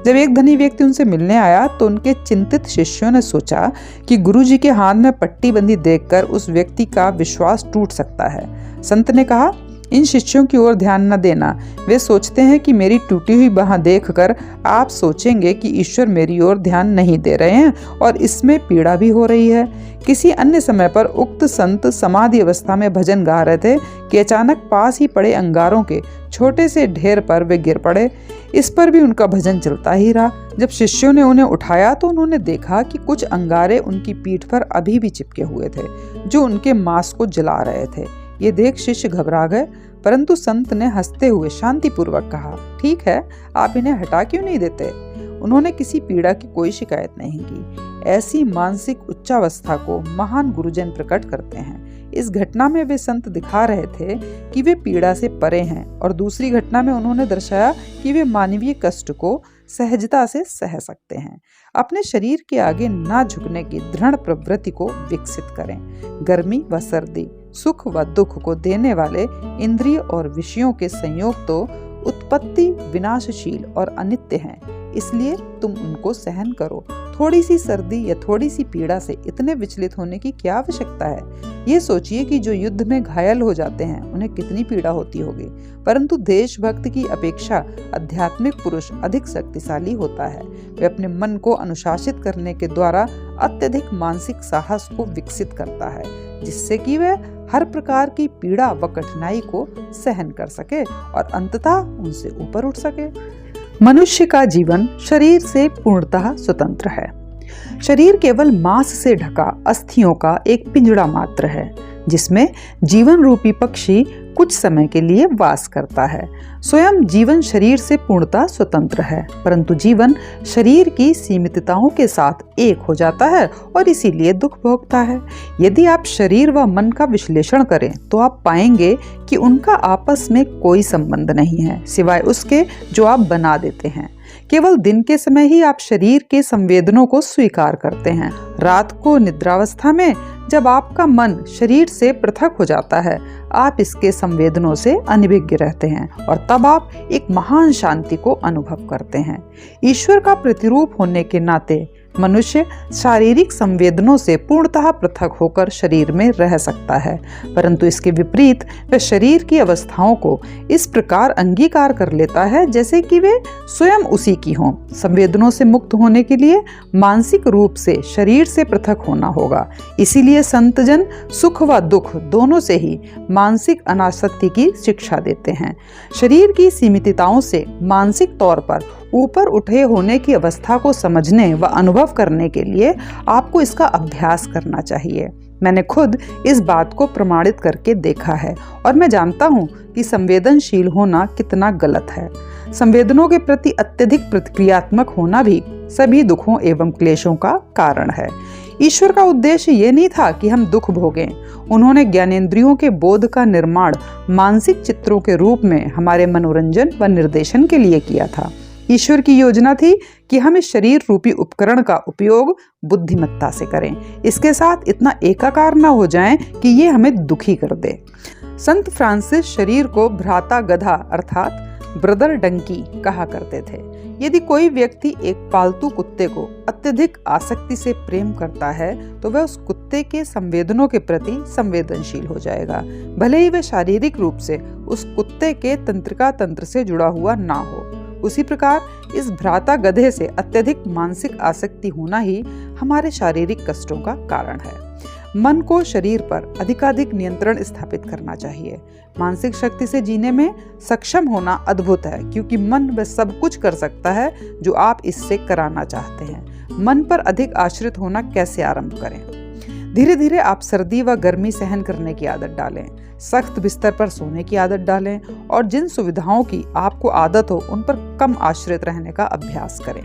जब एक धनी व्यक्ति उनसे मिलने आया तो उनके चिंतित शिष्यों ने सोचा कि गुरुजी के हाथ में पट्टी बंधी देखकर उस व्यक्ति का विश्वास टूट सकता है। संत ने कहा, इन शिष्यों की ओर ध्यान न देना। वे सोचते हैं कि मेरी टूटी हुई बांह देखकर आप सोचेंगे कि ईश्वर मेरी ओर ध्यान नहीं दे रहे हैं और इसमें पीड़ा भी हो रही है। किसी अन्य समय पर उक्त संत समाधि अवस्था में भजन गा रहे थे कि अचानक पास ही पड़े अंगारों के छोटे से ढेर पर वे गिर पड़े। इस पर भी उनका भजन चलता ही रहा। जब शिष्यों ने उन्हें उठाया तो उन्होंने देखा कि कुछ अंगारे उनकी पीठ पर अभी भी चिपके हुए थे, जो उनके मांस को जला रहे थे। ये देख शिष्य घबरा गए, परंतु संत ने हंसते हुए शांतिपूर्वक कहा, ठीक है, आप इन्हें हटा क्यों नहीं देते। उन्होंने किसी पीड़ा की कोई शिकायत नहीं की। ऐसी मानसिक उच्चावस्था को महान गुरुजन प्रकट करते हैं। इस घटना में वे संत दिखा रहे थे कि वे पीड़ा से परे हैं, और दूसरी घटना में उन्होंने दर्शाया कि वे मानवीय कष्ट को सहजता से सह सकते हैं। अपने शरीर के आगे ना झुकने की दृढ़ प्रवृत्ति को विकसित करें। गर्मी व सर्दी, सुख व दुख को देने वाले इंद्रिय और विषयों के संयोग तो उत्पत्ति विनाशशील और अनित्य हैं, इसलिए तुम उनको सहन करो। थोड़ी सी सर्दी या थोड़ी सी पीड़ा से इतने विचलित होने की क्या आवश्यकता है। ये सोचिए कि जो युद्ध में घायल हो जाते हैं उन्हें कितनी पीड़ा होती होगी, परंतु देशभक्त की अपेक्षा आध्यात्मिक पुरुष अधिक शक्तिशाली होता है। वे अपने मन को अनुशासित करने के द्वारा अत्यधिक मानसिक साहस को विकसित करता है, जिससे कि वह हर प्रकार की पीड़ा व कठिनाई को सहन कर सके और अंततः उनसे ऊपर उठ सके। मनुष्य का जीवन शरीर से पूर्णतः स्वतंत्र है। शरीर केवल मांस से ढका अस्थियों का एक पिंजड़ा मात्र है, जिसमें जीवन रूपी पक्षी कुछ समय के लिए वास करता है। स्वयं जीवन शरीर से पूर्णतः स्वतंत्र है, परंतु जीवन शरीर की सीमितताओं के साथ एक हो जाता है और इसीलिए दुख भोगता है। यदि आप शरीर व मन का विश्लेषण करें तो आप पाएंगे कि उनका आपस में कोई संबंध नहीं है, सिवाय उसके जो आप बना देते हैं। केवल दिन के समय ही आप शरीर के संवेदनों को स्वीकार करते हैं। रात को निद्रावस्था में जब आपका मन शरीर से पृथक हो जाता है, आप इसके संवेदनों से अनभिज्ञ रहते हैं और तब आप एक महान शांति को अनुभव करते हैं। ईश्वर का प्रतिरूप होने के नाते मनुष्य शारीरिक संवेदनों से पूर्णतः पृथक होकर शरीर में रह सकता है, परंतु इसके विपरीत वह शरीर की अवस्थाओं को इस प्रकार अंगीकार कर लेता है जैसे कि वे स्वयं उसी की हों। संवेदनों से मुक्त होने के लिए मानसिक रूप से शरीर से पृथक होना होगा। इसीलिए संतजन सुख व दुख दोनों से ही मानसिक अनासक्ति की शिक्षा देते हैं। शरीर की सीमितताओं से मानसिक तौर पर ऊपर उठे होने की अवस्था को समझने व अनुभव करने के लिए आपको इसका अभ्यास करना चाहिए। मैंने खुद इस बात को प्रमाणित करके देखा है और मैं जानता हूँ कि संवेदनशील होना कितना गलत है। संवेदनों के प्रति अत्यधिक प्रतिक्रियात्मक होना भी सभी दुखों एवं क्लेशों का कारण है। ईश्वर का उद्देश्य ये नहीं था कि हम दुख भोगें। उन्होंने ज्ञानेंद्रियों के बोध का निर्माण मानसिक चित्रों के रूप में हमारे मनोरंजन व निर्देशन के लिए किया था। ईश्वर की योजना थी कि हम इस शरीर रूपी उपकरण का उपयोग बुद्धिमत्ता से करें, इसके साथ इतना एकाकार न हो जाएं कि ये हमें दुखी कर दे। संत फ्रांसिस शरीर को भ्राता गधा अर्थात ब्रदर डंकी कहा करते थे। यदि कोई व्यक्ति एक पालतू कुत्ते को अत्यधिक आसक्ति से प्रेम करता है तो वह उस कुत्ते के संवेदनों के प्रति संवेदनशील हो जाएगा, भले ही वह शारीरिक रूप से उस कुत्ते के तंत्रिका तंत्र से जुड़ा हुआ ना हो। उसी प्रकार इस भ्राता गधे से अत्यधिक मानसिक आसक्ति होना ही हमारे शारीरिक कष्टों का कारण है। मन को शरीर पर अधिकाधिक नियंत्रण स्थापित करना चाहिए। मानसिक शक्ति से जीने में सक्षम होना अद्भुत है, क्योंकि मन वह सब कुछ कर सकता है जो आप इससे कराना चाहते हैं। मन पर अधिक आश्रित होना कैसे आरंभ करें? धीरे धीरे आप सर्दी व गर्मी सहन करने की आदत डालें, सख्त बिस्तर पर सोने की आदत डालें और जिन सुविधाओं की आपको आदत हो उन पर कम आश्रित रहने का अभ्यास करें।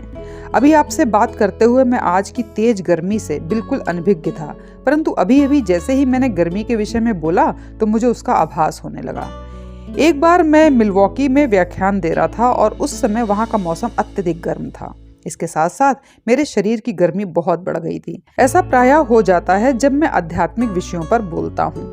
अभी आपसे बात करते हुए मैं आज की तेज गर्मी से बिल्कुल अनभिज्ञ था, परंतु अभी अभी जैसे ही मैंने गर्मी के विषय में बोला तो मुझे उसका आभास होने लगा। एक बार मैं मिल्वॉकी में व्याख्यान दे रहा था और उस समय वहाँ का मौसम अत्यधिक गर्म था। इसके साथ साथ मेरे शरीर की गर्मी बहुत बढ़ गई थी। ऐसा प्रायः हो जाता है जब मैं आध्यात्मिक विषयों पर बोलता हूँ।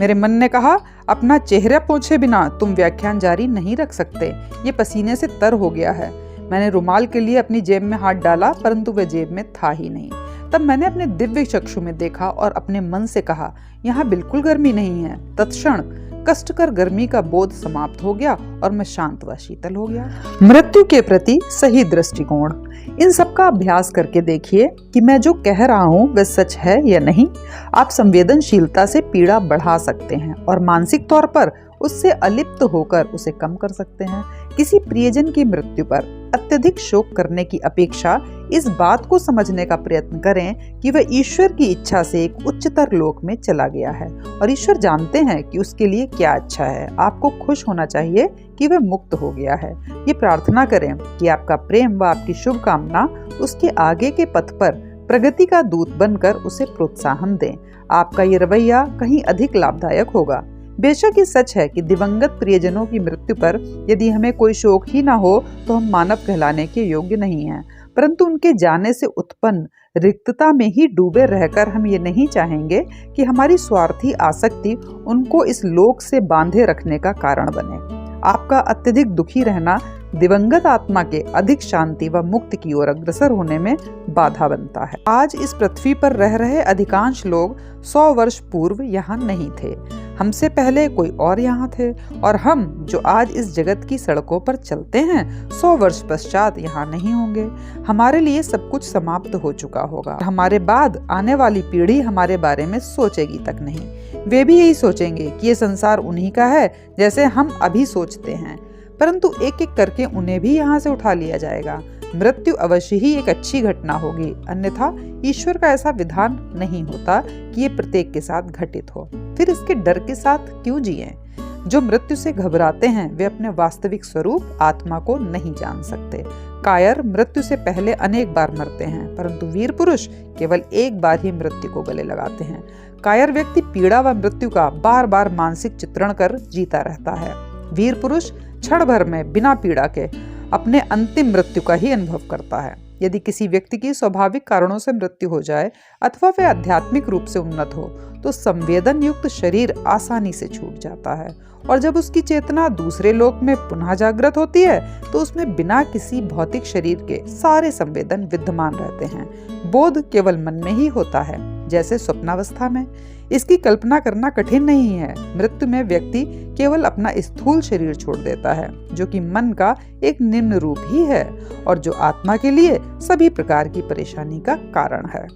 मेरे मन ने कहा, अपना चेहरा पोंछे बिना तुम व्याख्यान जारी नहीं रख सकते, ये पसीने से तर हो गया है। मैंने रुमाल के लिए अपनी जेब में हाथ डाला, परंतु वह जेब में था ही नहीं। तब मैंने अपने दिव्य चक्षु में देखा और अपने मन से कहा, यहाँ बिल्कुल गर्मी नहीं है। तत्क्षण कष्टकर गर्मी का बोध समाप्त हो गया और मैं शांत व शीतल हो गया। मृत्यु के प्रति सही दृष्टिकोण। इन सब का अभ्यास करके देखिए कि मैं जो कह रहा हूँ वह सच है या नहीं। आप संवेदनशीलता से पीड़ा बढ़ा सकते हैं और मानसिक तौर पर उससे अलिप्त होकर उसे कम कर सकते हैं। किसी प्रियजन की मृत्यु पर अत्यधिक शोक करने की अपेक्षा इस बात को समझने का प्रयत्न करें कि वह ईश्वर की इच्छा से एक उच्चतर लोक में चला गया है और ईश्वर जानते हैं कि उसके लिए क्या अच्छा है। आपको खुश होना चाहिए कि वह मुक्त हो गया है। ये प्रार्थना करें कि आपका प्रेम व आपकी शुभकामना उसके आगे के पथ पर प्रगति का दूत बनकर उसे प्रोत्साहन दें। आपका ये रवैया कहीं अधिक लाभदायक होगा। बेशक ये सच है कि दिवंगत प्रियजनों की मृत्यु पर यदि हमें कोई शोक ही ना हो तो हम मानव कहलाने के योग्य नहीं हैं, परंतु उनके जाने से उत्पन्न रिक्तता में ही डूबे रहकर हम ये नहीं चाहेंगे कि हमारी स्वार्थी आसक्ति उनको इस लोक से बांधे रखने का कारण बने। आपका अत्यधिक दुखी रहना दिवंगत आत्मा के अधिक शांति व मुक्ति की ओर अग्रसर होने में बाधा बनता है। आज इस पृथ्वी पर रह रहे अधिकांश लोग 100 वर्ष पूर्व यहाँ नहीं थे। हमसे पहले कोई और यहाँ थे और हम जो आज इस जगत की सड़कों पर चलते हैं 100 वर्ष पश्चात यहाँ नहीं होंगे। हमारे लिए सब कुछ समाप्त हो चुका होगा। हमारे बाद आने वाली पीढ़ी हमारे बारे में सोचेगी तक नहीं। वे भी यही सोचेंगे कि ये संसार उन्हीं का है जैसे हम अभी सोचते हैं, परंतु एक एक करके उन्हें भी यहाँ से उठा लिया जाएगा। मृत्यु अवश्य ही एक अच्छी घटना होगी, अन्यथा ईश्वर का ऐसा विधान नहीं होता कि ये प्रत्येक के साथ घटित हो। फिर इसके डर के साथ क्यों जिएं? जो मृत्यु से घबराते हैं वे अपने वास्तविक स्वरूप आत्मा को नहीं जान सकते। कायर मृत्यु से पहले अनेक बार मरते हैं, परंतु वीर पुरुष केवल एक बार ही मृत्यु को गले लगाते हैं। कायर व्यक्ति पीड़ा व मृत्यु का बार बार मानसिक चित्रण कर जीता रहता है। वीर पुरुष क्षण भर में बिना पीड़ा के अपने अंतिम मृत्यु का ही अनुभव करता है। यदि किसी व्यक्ति की स्वाभाविक कारणों से मृत्यु हो जाए अथवा वह आध्यात्मिक रूप से उन्नत हो तो संवेदन युक्त शरीर आसानी से छूट जाता है और जब उसकी चेतना दूसरे लोक में पुनः जागृत होती है तो उसमें बिना किसी भौतिक शरीर के सारे संवेदन विद्यमान रहते हैं। बोध केवल मन में ही होता है, जैसे स्वप्नावस्था में। इसकी कल्पना करना कठिन नहीं है। मृत्यु में व्यक्ति केवल अपना स्थूल शरीर छोड़ देता है, जो कि मन का एक निम्न रूप ही है और जो आत्मा के लिए सभी प्रकार की परेशानी का कारण है।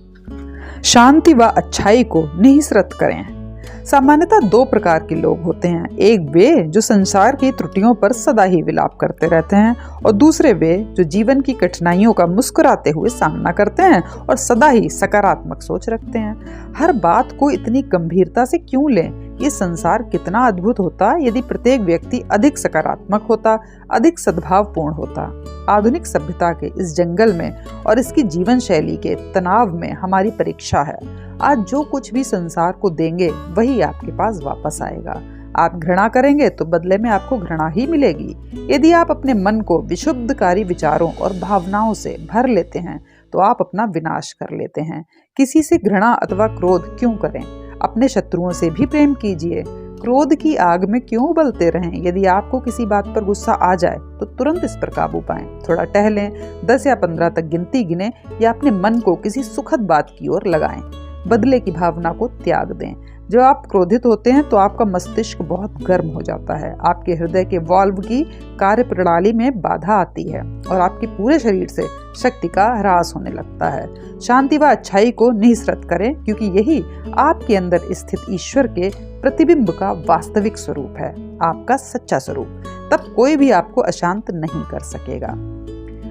शांति व अच्छाई को निःसृत करें। सामान्यतः 2 प्रकार के लोग होते हैं। एक वे जो संसार की त्रुटियों पर सदा ही विलाप करते रहते हैं और दूसरे वे जो जीवन की कठिनाइयों का मुस्कुराते हुए सामना करते हैं और सदा ही सकारात्मक सोच रखते हैं। हर बात को इतनी गंभीरता से क्यों लें? ये संसार कितना अद्भुत होता यदि प्रत्येक व्यक्ति अधिक सकारात्मक होता, अधिक सद्भावपूर्ण होता। आधुनिक सभ्यता के इस जंगल में और इसकी जीवन शैली के तनाव में हमारी परीक्षा है। आज जो कुछ भी संसार को देंगे वही आपके पास वापस आएगा। आप घृणा करेंगे तो बदले में आपको घृणा ही मिलेगी। यदि आप अपने मन को विशुद्धकारी विचारों और भावनाओं से भर लेते हैं तो आप अपना विनाश कर लेते हैं। किसी से घृणा अथवा क्रोध क्यों करें? अपने शत्रुओं से भी प्रेम कीजिए। क्रोध की आग में क्यों उबलते रहें? यदि आपको किसी बात पर गुस्सा आ जाए तो तुरंत इस पर काबू पाएं। थोड़ा टहलें, 10 या 15 तक गिनती गिनें या अपने मन को किसी सुखद बात की ओर लगाएं। बदले की भावना को त्याग दें। जब आप क्रोधित होते हैं तो आपका मस्तिष्क बहुत गर्म हो जाता है। आपके हृदय के वाल्व की कार्य प्रणाली में बाधा आती है और आपके पूरे शरीर से शक्ति का ह्रास होने लगता है। शांति व अच्छाई को निःसृत करें, क्योंकि यही आपके अंदर स्थित ईश्वर के प्रतिबिंब का वास्तविक स्वरूप है, आपका सच्चा स्वरूप। तब कोई भी आपको अशांत नहीं कर सकेगा।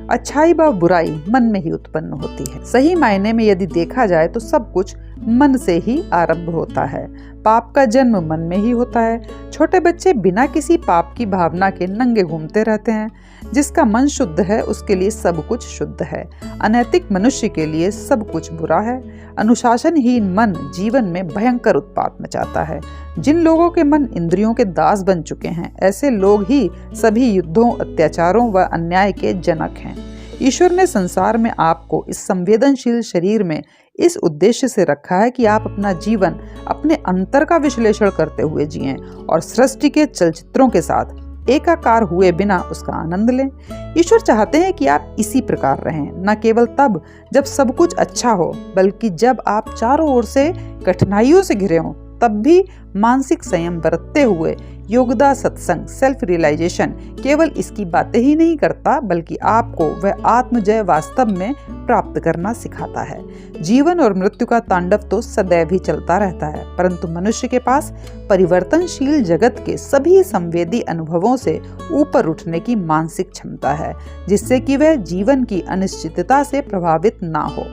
अच्छाई व बुराई मन में ही उत्पन्न होती है। सही मायने में यदि देखा जाए तो सब कुछ मन से ही आरंभ होता है। पाप का जन्म मन में ही होता है। छोटे बच्चे बिना किसी पाप की भावना के नंगे घूमते रहते हैं। जिसका मन शुद्ध है उसके लिए सब कुछ शुद्ध है। अनैतिक मनुष्य के लिए सब कुछ बुरा है। अनुशासनहीन मन जीवन में भयंकर उत्पात मचाता है। जिन लोगों के मन इंद्रियों के दास बन चुके हैं, ऐसे लोग ही सभी युद्धों, अत्याचारों व अन्याय के जनक हैं। ईश्वर ने संसार में आपको इस संवेदनशील शरीर में इस उद्देश्य से रखा है कि आप अपना जीवन अपने अंतर का विश्लेषण करते हुए जिएं और सृष्टि के चलचित्रों के साथ एकाकार हुए बिना उसका आनंद लें। ईश्वर चाहते हैं कि आप इसी प्रकार रहें, न केवल तब जब सब कुछ अच्छा हो, बल्कि जब आप चारों ओर से कठिनाइयों से घिरे हों, तब भी मानसिक संयम बरतते हुए। योगदा सत्संग, सेल्फ रियलाइजेशन केवल इसकी बातें ही नहीं करता, बल्कि आपको वह आत्मजय वास्तव में प्राप्त करना सिखाता है। जीवन और मृत्यु का तांडव तो सदैव ही चलता रहता है, परंतु मनुष्य के पास परिवर्तनशील जगत के सभी संवेदी अनुभवों से ऊपर उठने की मानसिक क्षमता है, जिससे कि वह जीवन की अनिश्चितता से प्रभावित ना हो।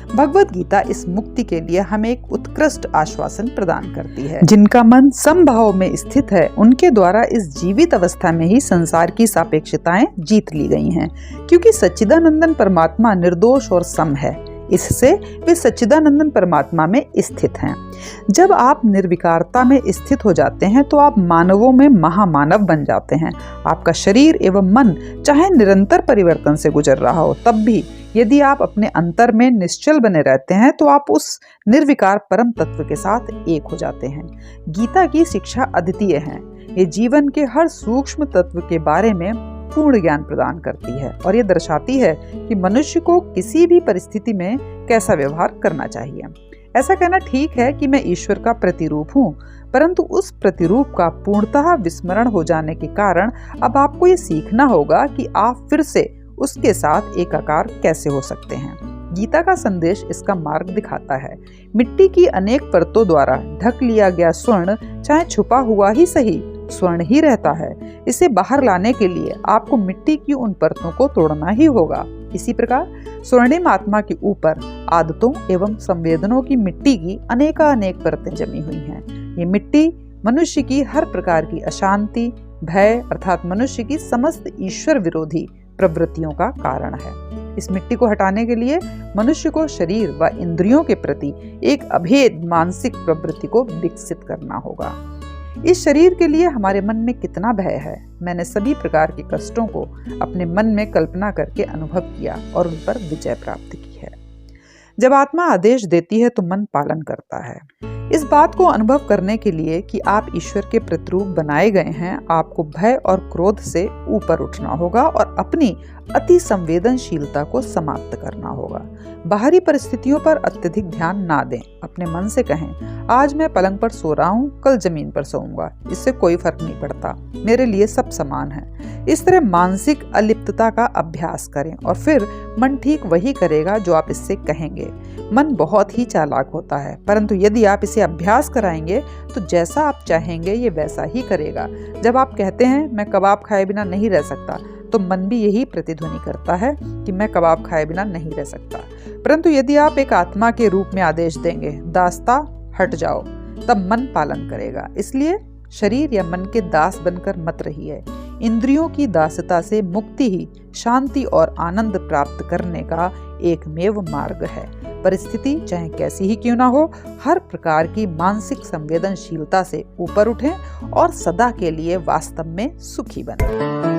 भगवत गीता इस मुक्ति के लिए हमें एक उत्कृष्ट आश्वासन प्रदान करती है। जिनका मन समभाव में स्थित है, उनके द्वारा इस जीवित अवस्था में ही संसार की सापेक्षताएं जीत ली गई हैं, क्योंकि सच्चिदानंदन परमात्मा निर्दोष और सम है। इससे वे सच्चिदानंदन परमात्मा में स्थित हैं। जब आप निर्विकारता में स्थित हो जाते हैं तो आप मानवों में महामानव बन जाते हैं। आपका शरीर एवं मन चाहे निरंतर परिवर्तन से गुजर रहा हो, तब भी यदि आप अपने अंतर में निश्चल बने रहते हैं तो आप उस निर्विकार परम तत्व के साथ एक हो जाते हैं। गीता की शिक्षा अद्वितीय है। ये जीवन के हर सूक्ष्म तत्व के बारे में पूर्ण ज्ञान प्रदान करती है और ये दर्शाती है कि मनुष्य को किसी भी परिस्थिति में कैसा व्यवहार करना चाहिए। ऐसा कहना ठीक है कि मैं ईश्वर का प्रतिरूप हूँ, परंतु उस प्रतिरूप का पूर्णतः विस्मरण हो जाने के कारण अब आपको ये सीखना होगा कि आप फिर से उसके साथ एकाकार कैसे हो सकते हैं। गीता का संदेश इसका मार्ग दिखाता है। मिट्टी की अनेक परतों द्वारा ढक लिया गया स्वर्ण चाहे छुपा हुआ ही सही स्वर्ण ही रहता है। इसे बाहर लाने के लिए आपको मिट्टी की उन परतों को तोड़ना ही होगा। इसी प्रकार स्वर्णिम आत्मा के ऊपर आदतों एवं संवेदनों की मिट्टी की अनेकानेक परतें जमी हुई हैं। ये मिट्टी मनुष्य की हर प्रकार की अशांति, भय अर्थात मनुष्य की समस्त ईश्वर विरोधी प्रवृत्तियों का कारण है। इस मिट्टी को हटाने के लिए मनुष्य को शरीर व इंद्रियों के प्रति एक अभेद मानसिक प्रवृत्ति को विकसित करना होगा। इस शरीर के लिए हमारे मन में कितना भय है। मैंने सभी प्रकार के कष्टों को अपने मन में कल्पना करके अनुभव किया और उन पर विजय प्राप्त की है। जब आत्मा आदेश देती है तो मन पालन करता है। इस बात को अनुभव करने के लिए कि आप ईश्वर के प्रतिरूप बनाए गए हैं, आपको भय और क्रोध से ऊपर उठना होगा और अपनी अति संवेदनशीलता को समाप्त करना होगा। बाहरी परिस्थितियों पर अत्यधिक ध्यान ना दें। अपने मन से कहें, आज मैं पलंग पर सो रहा हूँ, कल जमीन पर सोऊंगा, इससे कोई फर्क नहीं पड़ता, मेरे लिए सब समान है। इस तरह मानसिक अलिप्तता का अभ्यास करें और फिर मन ठीक वही करेगा जो आप इससे कहेंगे। मन बहुत ही चालाक होता है, परंतु यदि आप इसे अभ्यास कराएंगे तो जैसा आप चाहेंगे ये वैसा ही करेगा। जब आप कहते हैं मैं कबाब खाए बिना नहीं रह सकता, तो मन भी यही प्रतिध्वनि करता है कि मैं कबाब खाए बिना नहीं रह सकता। परंतु यदि आप एक आत्मा के रूप में आदेश देंगे, दास्ता हट जाओ, तब मन पालन करेगा। इसलिए शरीर या मन के दास बनकर मत रहिए। इंद्रियों की दासता से मुक्ति ही शांति और आनंद प्राप्त करने का एकमेव मार्ग है। परिस्थिति चाहे कैसी ही क्यों ना हो, हर प्रकार की मानसिक संवेदनशीलता से ऊपर उठें और सदा के लिए वास्तव में सुखी बनें।